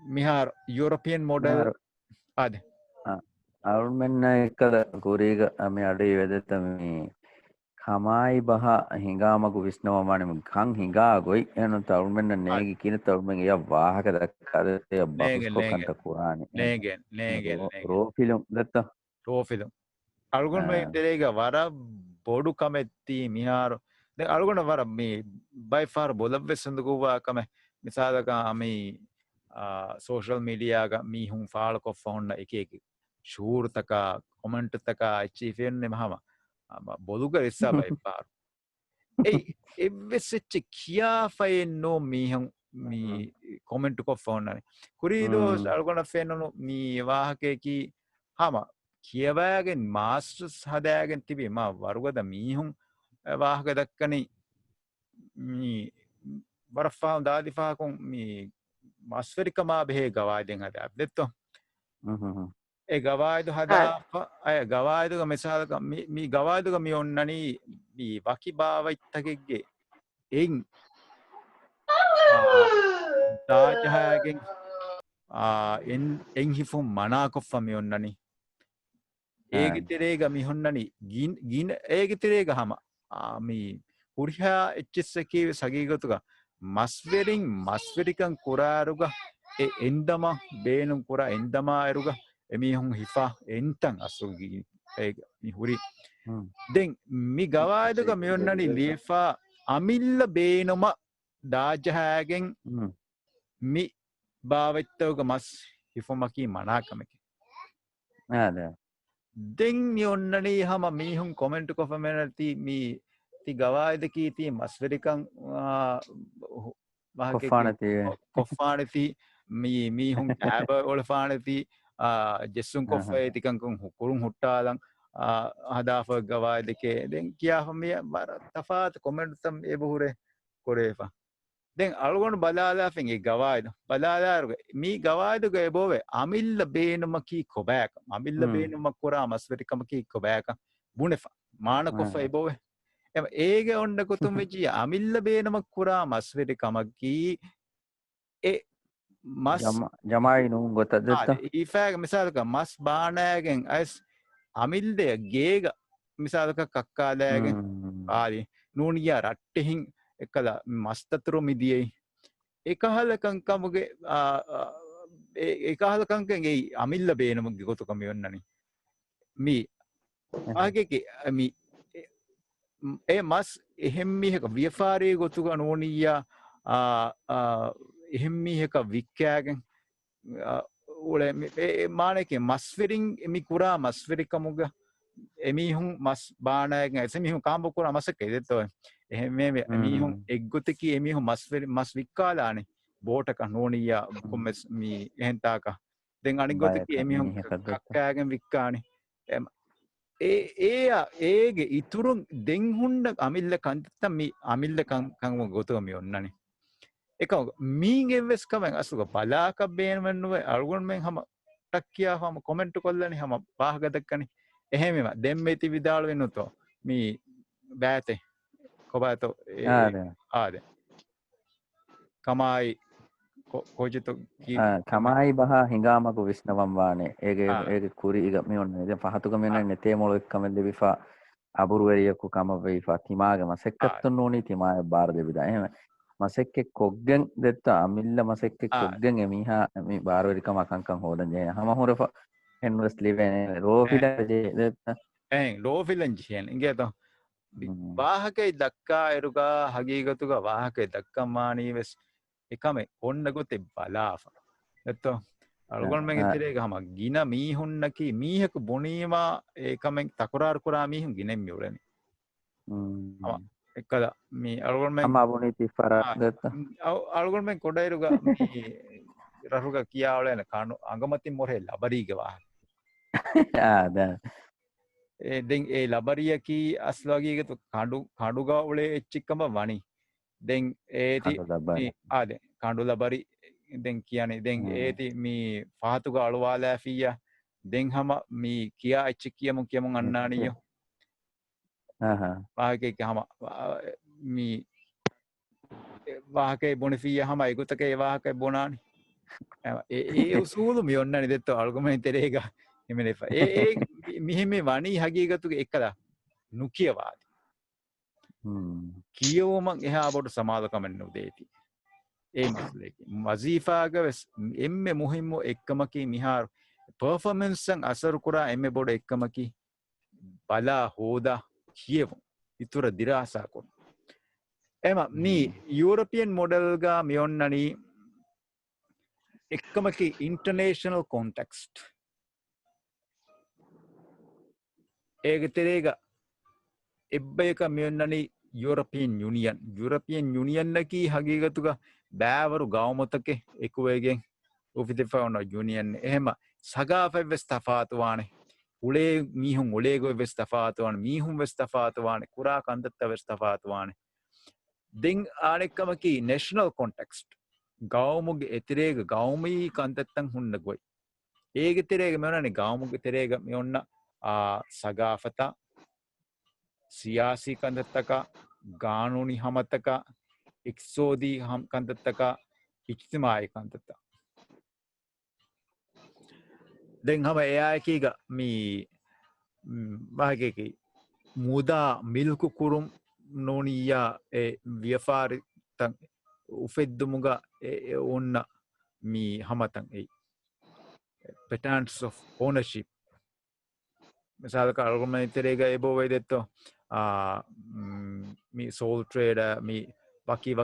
B: mihar European model ade
C: අවුල් මෙන්න එකද කුරීග මේ අඩේ වෙදෙත මේ කමයි බහ හිඟාමකු විශ්නවමානෙම කං හිඟා ගොයි එනු තවුල් මෙන්න නේගි කියන තවුල් මෙන් එයා වාහක දක්කද එයා බහුස්කො කන්ත කුරානේ
B: negen
C: රෝෆිලම් දත්ත
B: rofilum algon me terega wara bodu kametti miharu de algona wara me by far bolabbe sanduguwa kame misalaka ami social media ga mi hun faal ko fonna ekeki shur taka comment taka achieve ne mahama boluga issa by far ei evesech kiya fay no mi hun mi comment ko fonna kurido algona fenno mi wahake ki hama කියවෑගෙන් masters හදෑගෙන් තිබේ ම වරුගද මීහුන් වාහක දක්කන බරෆා දාදිපාකුන් මස්වරිකමා බෙහේ ගවායිදෙන් හද ඇබ්දෙත්තු ඒ ගවායිදු හදා අය ගවායිදුක මෙසාලක මී ගවායිදුක මි ඔන්නනී වකි භාවයිත්තකෙක්ගේ එයින් දාජහයගෙන් එන් හිෆුම් මනාකොෆ්ෆමි ඔන්නනි ඒගිතරේග මිහොන්නනි ගින ඒගිතරේග හම මී පුරිහා එච්චෙස්සකීව සගීගතුක මස්වෙරින් මස්වරිකන් කුරාරුග එන්දම බේනුම් කුර එන්දමා එරුග එමිහුන් හිෆා එන්තන් අසුගී මිහුරි දෙන් මි ගවායදුක මියොන්නනි ලේෆා අමිල්ල බේනුම දාජහෑගෙන් මි භාවිත්තවක මස් හිෆොමකී මනාකමකි දෙන් යොන්නනී හම මීහුන් කොමෙන්ට් කොෆමනති මී ති ගවායිදකී ති මස්වරිකං කොෆානති මීහුන් ඇබ ඔලෆානති ජෙස්සුන් කොෆේ තිකංකුන් හුකුරුන් හුට්ටාලං හදාෆ ගවායිදකේ දෙන් කියාහමිය බර තෆාත් කොමෙන්ට්තම් එබහුරේ කොරේෆා දැන් අල්ගොන බලාලාෆෙන් ඒ ගවායිද බලාලාරුග මී ගවායිදුග එබෝවේ අමිල්ල බේනුමකී කොබෑක අමිල්ල බේනුමක් කොරා මස්වරිකමකී කොබෑක බුණෙෆා මාන කොෆ එබෝවේ එම ඒගේ ඔන්න කුතුම් වෙජී අමිල්ල බේනුමක් කොරා මස්වරිකමකී ඒ මස්
C: ජමයි නුන් ගොතදත්ත
B: ඊෆෑග මිසාලක මස් බානෑගෙන් අයිස් අමිල්දය ගේග මිසාලක කක්කාදෑගෙන් ආදි නූනියා රට්ටෙහින් එකල මස්තතුරු මිදියයි එකහලකංකමුගේ එකහලකංකගේ අමිල්ල බේනමුගේ ගොතුකම යොන්නනි මී ආගෙක ඒ මස් එහෙම්මිහක ව්‍යපාරයේ ගොතුක නෝනීයා එහෙම්මිහක වික්කෑගෙන් උල මානක මස්වරින් එමි කුරා මස්වරිකමුග එමිහුන් මස් බානයගෙන් ඇසමිහුන් කාම්බකුර මසක එදෙත්තව එහෙම මිහුන් එක්ගොතකි එමිහු මස් වික්කාලානේ බෝටක නෝනියා කොම්මස් මී එහෙන්තාක දෙන් අනිගොතකි එමිහුන් කක්කෑගෙන් වික්කානේ ඒගේ ඉතුරුන් දෙන්හුන්ඩ අමිල්ල කන්තත්තම් මේ අමිල්ල කංව ගොතුවම ඔන්නනේ එක මීන් එවෙස් කමෙන් අසුක බලාක බේනවන්නුව අල්ගොන්මෙන් හම ටක්කියා හම කොමෙන්ට් කොල්ලනේ හම පාහගදක්කනේ එහෙමම දෙම්මෙති විදාල වෙනුතෝ මී බෑතේ කොබාතෝ ආද කමයි කොජිතු
C: කමයි බහ හිඟාමකු විශ්නවම් වානේ ඒගේ කුරි ඉග මේ ඔන්න ඉතින් පහතුක මෙන්න නෙතේ මොළ එක්කම දෙවිෆා අබුරුවරියකු කම වෙයිෆා තිමාගේ මසෙක්කත්තුන් නෝනි තිමාය බාර දෙවිදා එහෙම මසෙක්කෙක් කොග්ගෙන් දෙත්ත අමිල්ල මසෙක්කෙක් කොග්ගෙන් එමිහා මේ බාරවරිකම අකංකම් හොදන් ජේ හම හොරෆ එන්වස් ලිවෙනේ රෝෆිල ජේ දෙත්ත
B: රෝෆිලන් ජියන් ඉංගේතෝ වාහකයි දක්කා එරුගා හගීගතුග වාහකයි දක්කම්මානී වෙස් එකම ඔන්න ගොතෙ බලාෆ එත්තෝ අල්ගොන්මෙන් ඉතිරේක හම ගින මීහුන්නකි මීහක බොනීවා ඒකමෙන් තකුරාර් කුරා මීහුන් ගිනෙම් යුරනි එකද මේ අල්ගොන්මෙන්
C: අමාබුනීති ෆරා දත්ත
B: අල්ගොන්මෙන් කොඩයිරුග raruga kia olena kanu angamatin more labariga wa
C: දැන්
B: den e labariya ki aslagi to kanduga ule echikkama wani den eti
C: කඩ ලබන
B: ni ade kandu labari den kiyane den eti mi fahatuga alwala fiya den hama mi kiya echikiyamun annaniyo wahake hama mi wahake bonifiya hama igutake wahake bonani usulu mi onnani detto argument terega himenefa mihime wani hagigatuge ekkada nukiyawaadi kiyawman eha abodu samadakamen nudeti e masleki wazifaga emme muhimmu ekkamaki mihar performance an asar kura emme bodu ekkamaki bala hoda kiyewu itura dirasa kon ema ni european model ga mi onnani ekkamaki international context ege terega ebbeka mi onnani European Union naki hagigatuga bෑවරු ගවමතකේ එකුවේගෙන් උපිතෆවන union එහෙම සගාෆෙ වෙස් තෆාතුවානේ උලේ මීහුන් උලේගො වෙස් තෆාතුවාන මීහුන් වෙස් තෆාතුවානේ කුරා කන්දත්ත වෙස් තෆාතුවානේ දෙන් ආනෙක්කමකි national context ගවමුගේ එතිරේග ගවමී කන්දත්තන් හුන්න ගොයි ඒගෙ තිරේග මෙවනනේ ගවමුගේ තිරේග මෙොන්න සගාෆතා සියාසී කන්දත්තක ගානුනි හමතක ඉක්සෝදී හම් කන්දත්තක ඉච්තිමායි කන්දත්ත දෙන් හම එයායකීග මී වාගේකි මුදා මිල්කු කුරුම් නොනීයා ව්‍යෆාරිතන් උෆෙද්දුමුග ඔන්න මී හමතන් ඒ patterns of ownership misalka argumenterega ebo vedetto mi sole trader mi waki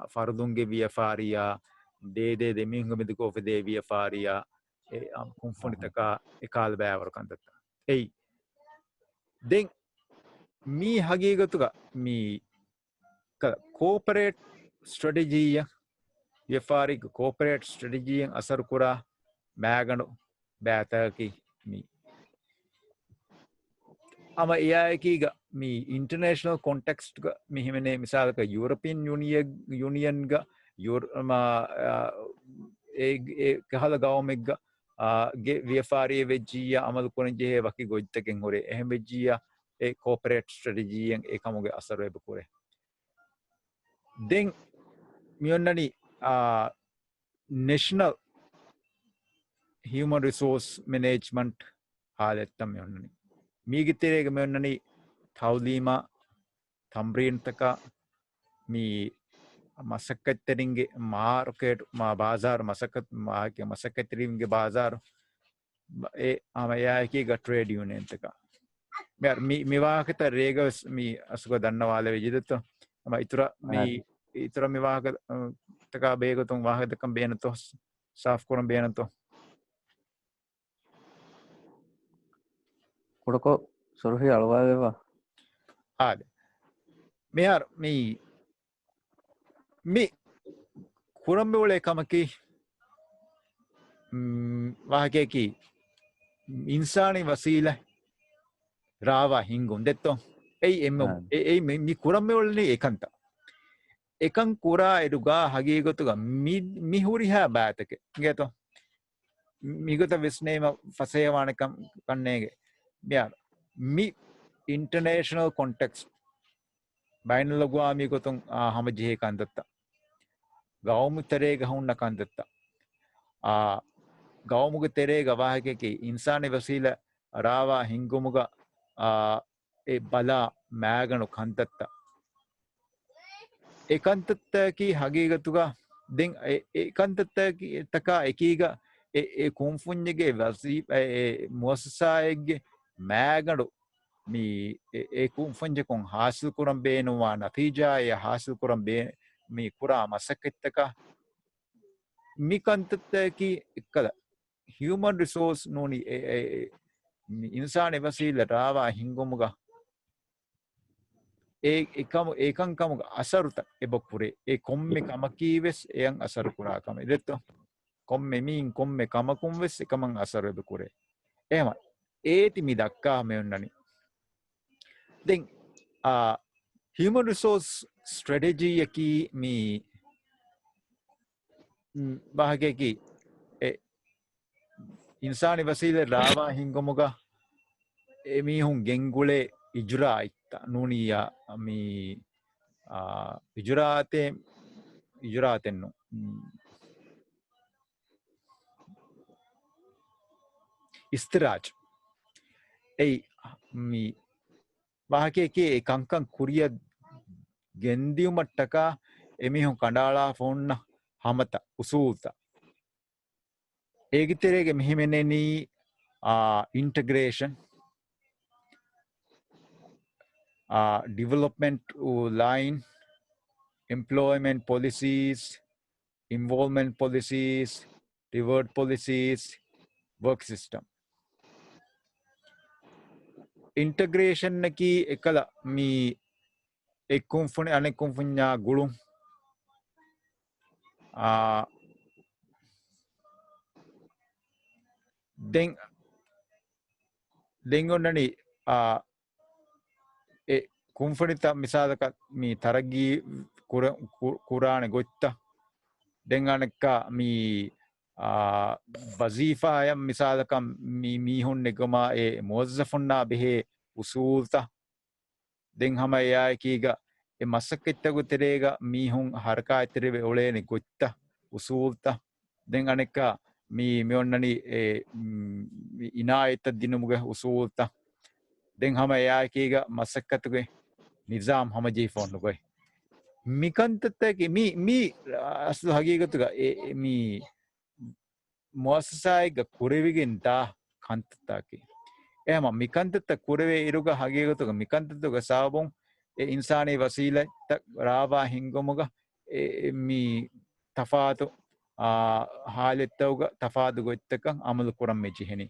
B: fardunge viyafariya de demingo mediko fede viyafariya e konfonitaka ekal bෑවර kandatta ei den mi hagigatuga mi corporate strategy viyafari corporate strategy asar kura maganu bෑtaki mi ama eyakiga mi international context ga mihimene misalaka European Union ga ma e kahala gawmek ga ge viyafari vejjiya amal konje waki gojteken hore ehem vejjiya e corporate strategy en ekamuge asarwe bukure den mionnani national human resource management halettam mionnani මීගිතරේග මෙන්නනි තවලීම තම්බ්‍රීන්තක මී මසක්කත්තරින්ගේ මාර්කේට් මා බාසාර මසකත් මාක මසක්කතරීන්ගේ බාසාර ඒ අමයායකී trade යුනියන්තක මිවාකත රේගස් මී අසුක දන්නවාල විජිදත්ත ම ඉතුර මිවාක තක බේගතුන් වාහතකම් බේනතො සාෆ් කරම් බේනතො
C: කොඩකො සොරහි අලවාවවා
B: ආද මෙහර මේ කුරම්බවල එකමකි වාහකයකි ඉන්සානි වසීල රාවා හිංගුන් දෙත්තෝ එයි එම මි කුරම්බවලනේ එකන්ත එකන් කුරා එඩුගා හගේගොතුග මිහුරිහා බෑතක ගේතෝ මිගත විස්නේම ෆසේවානකම් කන්නේගේ biar mi international context bainalagwa mi gotong hama jihe kandatta gawmu terega hunna kandatta gawmuga terega wahake ki insani wasila rawa hingumuga e bala maganu kandatta ekantatta ki hagigatuga den ekantatta ki taka ekiga e konfunjege wasi muassasaege මෑගඩු මී ඒකුම් ෆංජකොන් හාසිල් කුරම් බේනවා නතිජාය හාසිල් කුරම් බේ මී කුරා මසක්කෙත්තක මිකන්තත්තකි එක්කද human resource නෝනි ඉන්සාන එවසීල රාවා හිංගොමුග ඒකංකමුග අසරුත එබොක්පුරේ ඒ කොම්මි කමකීවෙස් එයන් අසරු කුරාකම දෙත්ත komme min komme kamakum wes ekaman asarebe kure ehma ඒති මි දක්කා මෙන්නනි දෙන් human resource strategy යකි මි bahageki insani wasile rawa hingomuga emihun gengule ijra itta nuniya mi ijratennu istiraj ei mi bahageki kankan kuriya gendiyumattaka emihun kandala phone hamata usulta ඒගිතරේගේ මෙහිමෙනෙනි integration development line employment policies involvement policies reward policies work system integration naki ekala mi ekkumfuni anekkumfunya gulum then onnani e kumfunita misalaka mi taragi kurane gotta then anekka mi wazifa ayam misalaka mi mihun negama e muwazzafunna behe usulta then hama ya kiga e masakkettagu terega mihun harka terebe olene gotta usulta then anekka mi onnani inayetta dinumuge usulta den hama yakiga masakkatuge nizam hama jifonnuge mikantattaki mi aslu hagigatuga mi muassasaiga kurevigenta kantattaki ehma mikantatta kureve iruga hagigatuga mikantatuga sabon e insani wasila rawa hingomuga mi tafatu ಹಾಲೆತ್ತವುಗ ತಫಾದು ಗೊತ್ತಕ ಅಮಲು ಕುರಂ ಮೆಜಿಹೆನಿ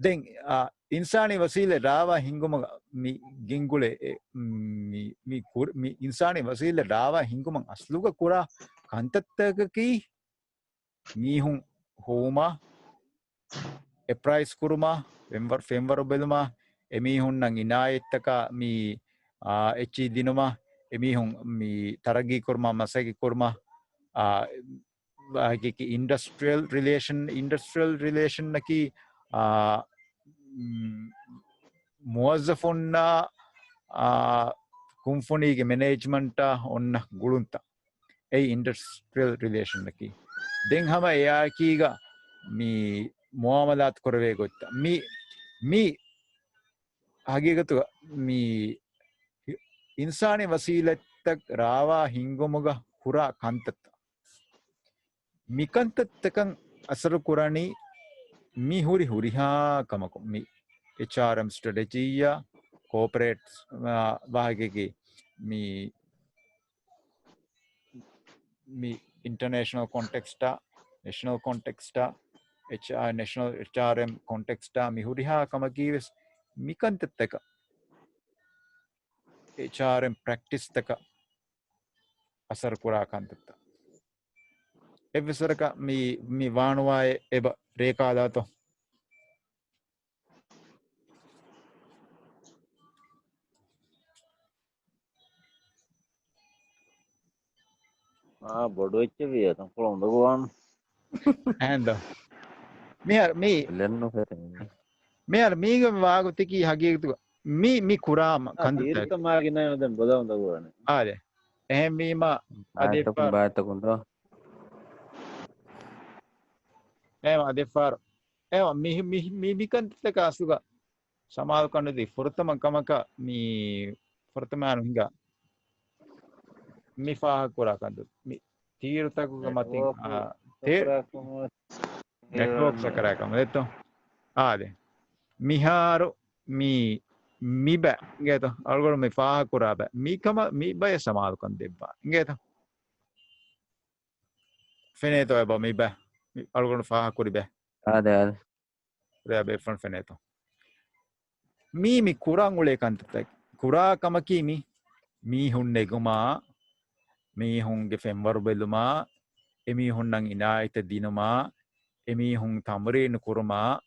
B: ದೆನ್ ಇನ್ಸಾನಿ ವಸೀಲೆ ರಾವ ಹಿಂಗುಮ ಮಿ ಗಿಂಗುಳೆ ಮಿ ಇನ್ಸಾನಿ ವಸೀಲೆ ರಾವ ಹಿಂಗುಮ ಅಸ್ಲುಗ ಕುರ ಕಂತತ್ತಕಿ ಮೀಹುಂ ಹೋಮಾ ಎಪ್ರೈಸ್ ಕುರುಮಾ ಫೆಂವರ್ ಬೆಲುಮಾ ಎಮೀಹುಂ ನಂಗ್ ಇನಾಯತ್ತಕ ಮಿ ಎಚ್ಚಿ ದಿನುಮಾ ಎಮೀಹುಂ ಮಿ ತರಗಿ Kurma ಮಸಗಿ Kurma industrial relation naki muwazzafonna kumfunige management onna gulunta ei industrial relation naki den hama yakiga mi muamalat korave gotta mi hagigatu mi insani wasilatta rawa hingomuga kura kantatta mikantattakan asaru kurani mi huriha kamako mi HRM strategy ya corporate bahageki mi international context national context national HRM context mi huriha kamaki mikantattaka HRM practice taka asar kura kantatta evisaraka mi vanuwaye eba rekadato
C: බොඩු වෙච්ච විය තම කොළඹ ගුවන්
B: anda mi
C: ලෙන්නු හෙතේ
B: මෙයාර මේක වාගොතකි හගියතු mi kurama kandatta
C: තීර්ථමාගෙන යන දැන් බොදවඳ ගුවනේ
B: ආද එහෙම වීම
C: අදෙපා බාතකුන්ද
B: එහෙම අදෙපාර එහෙම mi mikantattaka asuga samalu kannudi furtama kamaka mi furtamanu hinga mi faha kura kandu mi ತೀರ್ಥಕುಗ ಮತ್ತಿಂಗ್ ನೆಟ್ವರ್ಕ್ ಸಕರಾಕಮ ಎತ್ತೋ ಆದೆ ಮಿಹಾರು ಮಿಬ ಇಂಗೇತ ಅಳ್ಗಳು ಮಿ ಫಾಹ ಕುರಾಬ ಮಿಕಮ ಮಿಬಯ ಸಮಾಲು ಕಂದೆಬ್ಬ ಇಂಗೇತ ಫೆನೇತೋ ಎಬ ಮಿಬ ಅಳ್ಗಳು ಫಾಹ ಕುರಿಬೆ
C: ಆದೆ
B: ರೆಬೆ fun ಫೆನೇತೋ mi kurangule kantata kura kamaki mi hunne guma mi hunge femwaru beluma එමිහුන් නම් ඉනායිත දිනමා එමිහුන් තමරේන කුරමා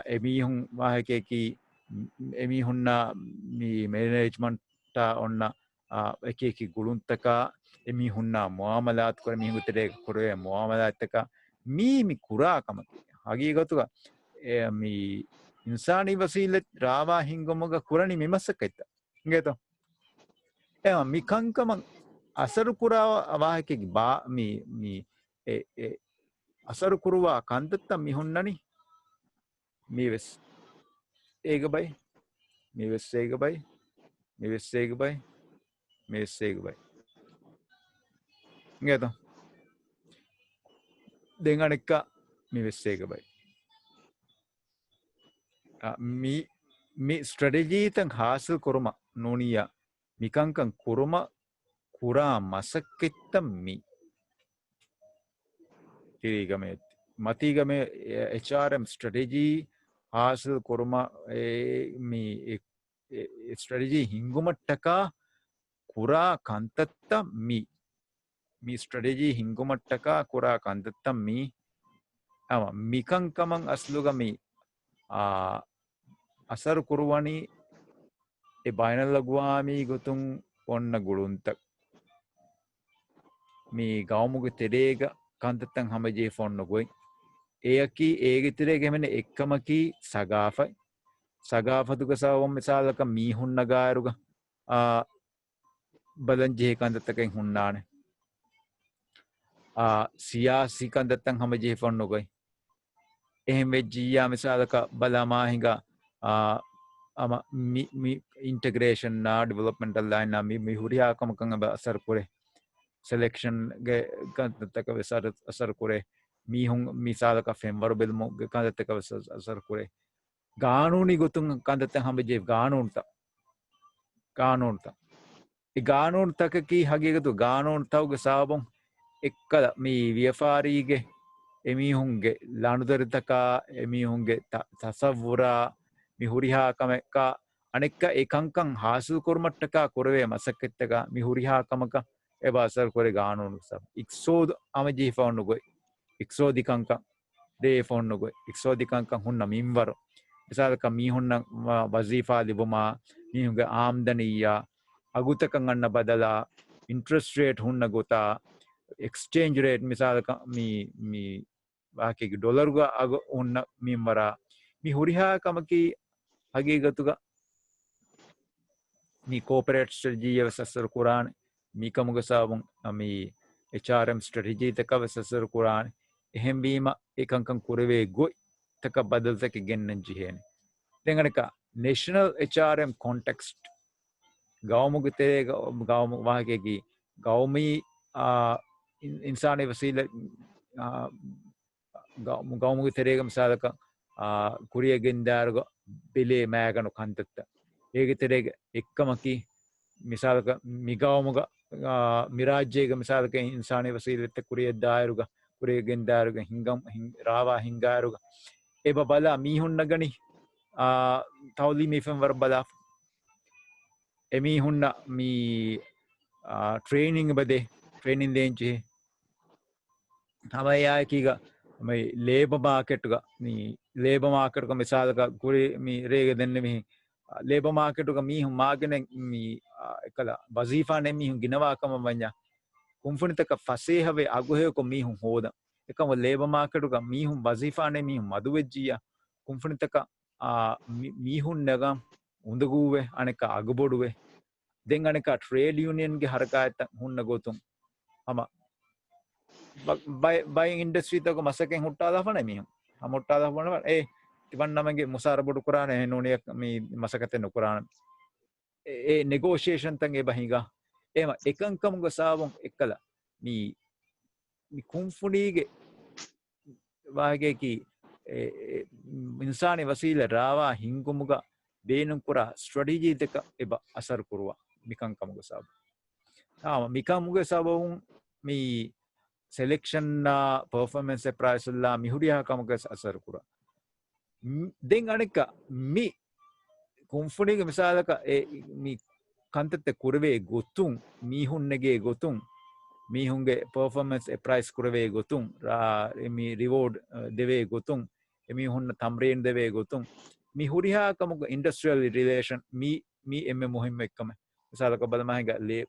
B: එමිහුන් වාහකයකි එමිහුන්න මේ මැනේජ්මන්ට් ඔන්න එකකි ගුළුන්තක එමිහුන්න මුවමලාත් කර මිහුතරේ කුරේ මුවමලාත්තක මීමි කුරාකම හගීගතුක මේ ඉන්සානි වසීලෙත් රාවා හිංගොමග කුරණි මෙමස්සකයිත ගේත එම මිකංකම අසරු කුරාව අවාහකෙකි බා අසරු කුරුවා කන්තත්තම් මිහුන්නනි මීවෙස් ඒක බයි මිවෙස් ඒක බයි මිවෙස් ඒක බයි මිවෙස් ඒක බයි ගේත දෙංගනෙක්ක මිවෙස් ඒක බයි මේ ස්ට්‍රටජීතන් හාසල් කොරුම නොනිය මිකංකන් කුරුම කුරා මසක්කෙත්තම් මී කිරීගමේ මතිගමේ HRM ස්ට්‍රටජී හාසල් කොරුම මේ ස්ට්‍රටජී හිංගුමට්ටකා කුරා කන්තත්ත මී ස්ට්‍රටජී හිංගුමට්ටකා කුරා කන්තත්තම් මී මිකංකමං අස්ලුගමී අසරු කුරුවනි එ බයනල්ලගවාමී ගොතුන් ඔන්න ගුළුන්තක් මේ ගෞමුග තෙරේග කන්තත්තන් හමජේ ෆොන්නගොයි ඒකි ඒගිතරේ ගෙමෙන එක්කමකි සගාෆයි සගාපතුක සවම් මිසාලක මීහුන්නගාරුග බලංජේ කන්දත්තකෙන් හුන්නාන සියාසි කන්දත්තන් හමජේ ෆොන්නගොයි එහෙම වෙජ්ජීයා මිසාලක බලාමාහිග ඉන්ටග්‍රේෂන් ඩිවලොප්මන්ටල් ලයින් මි හුරියාකමකඟ අසර පුරේ සෙලෙක්ෂන් ගතක අසර කුරේ මීහුන් මිසාලක ෆෙම්වරු බෙල්මෝ කන්දත්තක අසර කුරේ ගානූනි ගොතුන් කන්දත්තන් හමජේ ගානූන්ත ගානූන්තකකී හගේගතු ගානූන්තවග සාබොන් එක්කල මේ ව්‍යපාරීගේ එමිහුන්ගේ ලනුදරිතකා එමිහුන්ගේ තසවුරා මිහුරිහාකමක අනෙක්ක එකංකං හාසු කොරමට්ටකා කොරවේ මසක්කෙත්තක මිහුරිහාකමක එබාසර් කොරේ ගානූනු සබ ඉක්සෝද අමජී ෆවන්නගොයි ඉක්සෝධිකංකං දේ ෆොන්නගොයි ඉක්සෝධිකංකං හුන්න මින්වර එසාලක මීහුන්න වසීෆා ලිබුමා මීහුන්ගේ ආම්දනීයා අගුතකං අන්න බදලා ඉන්ට්‍රස් රේට් හුන්න ගොතා එක්ස්චේන්ජ් රේට් මිසාලක මේ වාකෙකි ඩොලරුග අග උන්න මින්වරා මි හුරිහාකමකි හගේ ගතුග මී කෝපරේට් ස්ට්‍රජීයව සස්සර කුරාණ මීකමුග සාබුන් මේ HRM ස්ට්‍රටජීතකව සස්සර කුරාණ එහෙම්බීම එකංකං කුරවේ ගොයි තක බදල්තක ගෙන්න්නන් ජිහේන දෙඟනක නේෂනල් HRM කොන්ටෙක්ස්ට් ගෞමුග තෙරේ ගෞම වාහකෙකි ගෞමී ඉන්සානය වසීල ගෞමුග තෙරේගම සාලක කුරිය ගෙන්දාරග පෙළේ මෑගනු කන්තත්ත ඒක තෙරේග එක්කමකි මිසාලක මිගෞමුග මිරාජ්‍යයක මිසාලක ඉන්සානය වසීලෙත්ත කුරිය දායරුග කුරිය ගෙන්දාරුග හිංගම් රාවා හිංගාරුග එබ බලා මීහුන්න ගනි තවලි මිෆම් වර බලා එමිහුන්න මී ට්‍රේනිං බදේ ට්‍රේනින් දේංචේ තමයියායකීග මේ ලේබ මාකෙට්ක මේ ලේබ මාකටක මිසාලක ගුරි මේ රේග දෙන්න මෙහි ලේබ මාකෙටක මීහුන් මාගෙන එකල වසීෆානෙ මීහුන් ගිනවාකම වඤ්ඤා කුම්ෆුනිතක ෆසේහවේ අගුහෙක මීහුන් හෝද එකම ලේබ මාකෙටක මීහුන් වසීෆානෙ මීහුන් මදුවෙජ්ජියා කුම්ෆුනිතක මීහුන් නගම් උඳගුවේ අනෙක අගබොඩුවේ දෙන් අනෙක ට්‍රේඩ් යුනියන්ගේ හරකායත හුන්න ගොතුන් අම බයි ඉන්ඩස්ට්‍රී තක මසකෙන් හුට්ටාලා ෆන මිහුන් හමුට්ටාලා ෆන ඒ තිබන් නමගේ මුසාර බොඩු කුරාන නෝනියක් මේ මසකතෙන් නුකුරාන ඒ නෙගෝෂියේෂන් තන් ඒ බහිගා එම එකංකමුග සාවොන් එක්කල මී කුම්ෆුනීගේ වාගේකි ඉන්සානි වසීල රාවා හිංගුමුග බේනුම් කුරා ස්ට්‍රටජී දෙක එබ අසර් කුරුවා මිකංකමුග සාබ මිකමුග සාබවුන් මේ සෙලෙක්ෂන් පර්ෆෝමන්ස් ප්‍රයිස්ල්ලා මිහුරියාකමුග අසර් කුරා දෙන් අනෙක මි කුම්ෆුනිග මිසාලක මේ කන්තත්ත කුරවේ ගොතුන් මීහුන්නගේ ගොතුන් මීහුන්ගේ පර්ෆෝමන්ස් ප්‍රයිස් කරවේ ගොතුන් මි රිවෝඩ් දෙවේ ගොතුන් එමිහුන්න තම්රේන් දෙවේ ගොතුන් මි හුරිහාකමක ඉන්ඩස්ට්‍රියල් රිලේෂන් මී එම මොහිම එක්කම විසාලක බලමහිග ලේ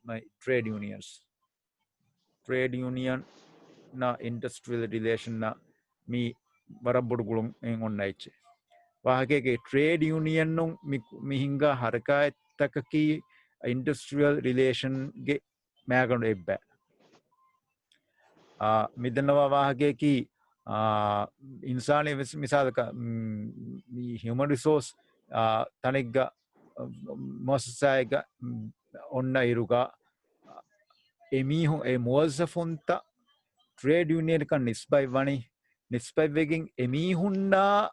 B: trade union na industrial relation na mi warabudugulum en onnaiche wahage trade union nun mihinga harakayattakaki industrial relation ge maganu ebba midanawa wahage ki insani misalaka human resource tanigga mosasaiga onna iruga emihun e muwazzafunta trade union kan nisbai wani nisbai wegin emihunna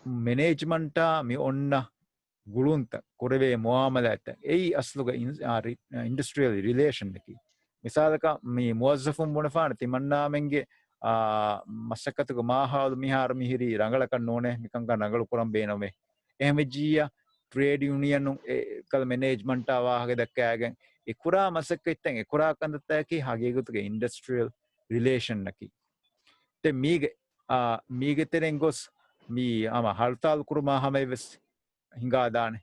B: management mi onna gulunta korave muamalata ei asluga industrial relation ki misalaka mi muwazzafun bunafana timanna menge masakatuga mahalu mihar mihiri rangala kan none mikanga rangalu kuram bename ehmejiya trade union kal management awahage dakkagen ekura masakka itten ekura kandattaki hagegutuge industrial relation naki te mige teren gos mi ama hartal kurma hameves hinga dane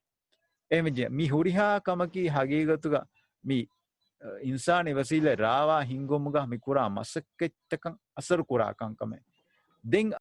B: ehmejiya mi huriha kamaki hagegutuga mi insani wasile rawa hingomuga mi kura masakka ittakan asar kura kankame den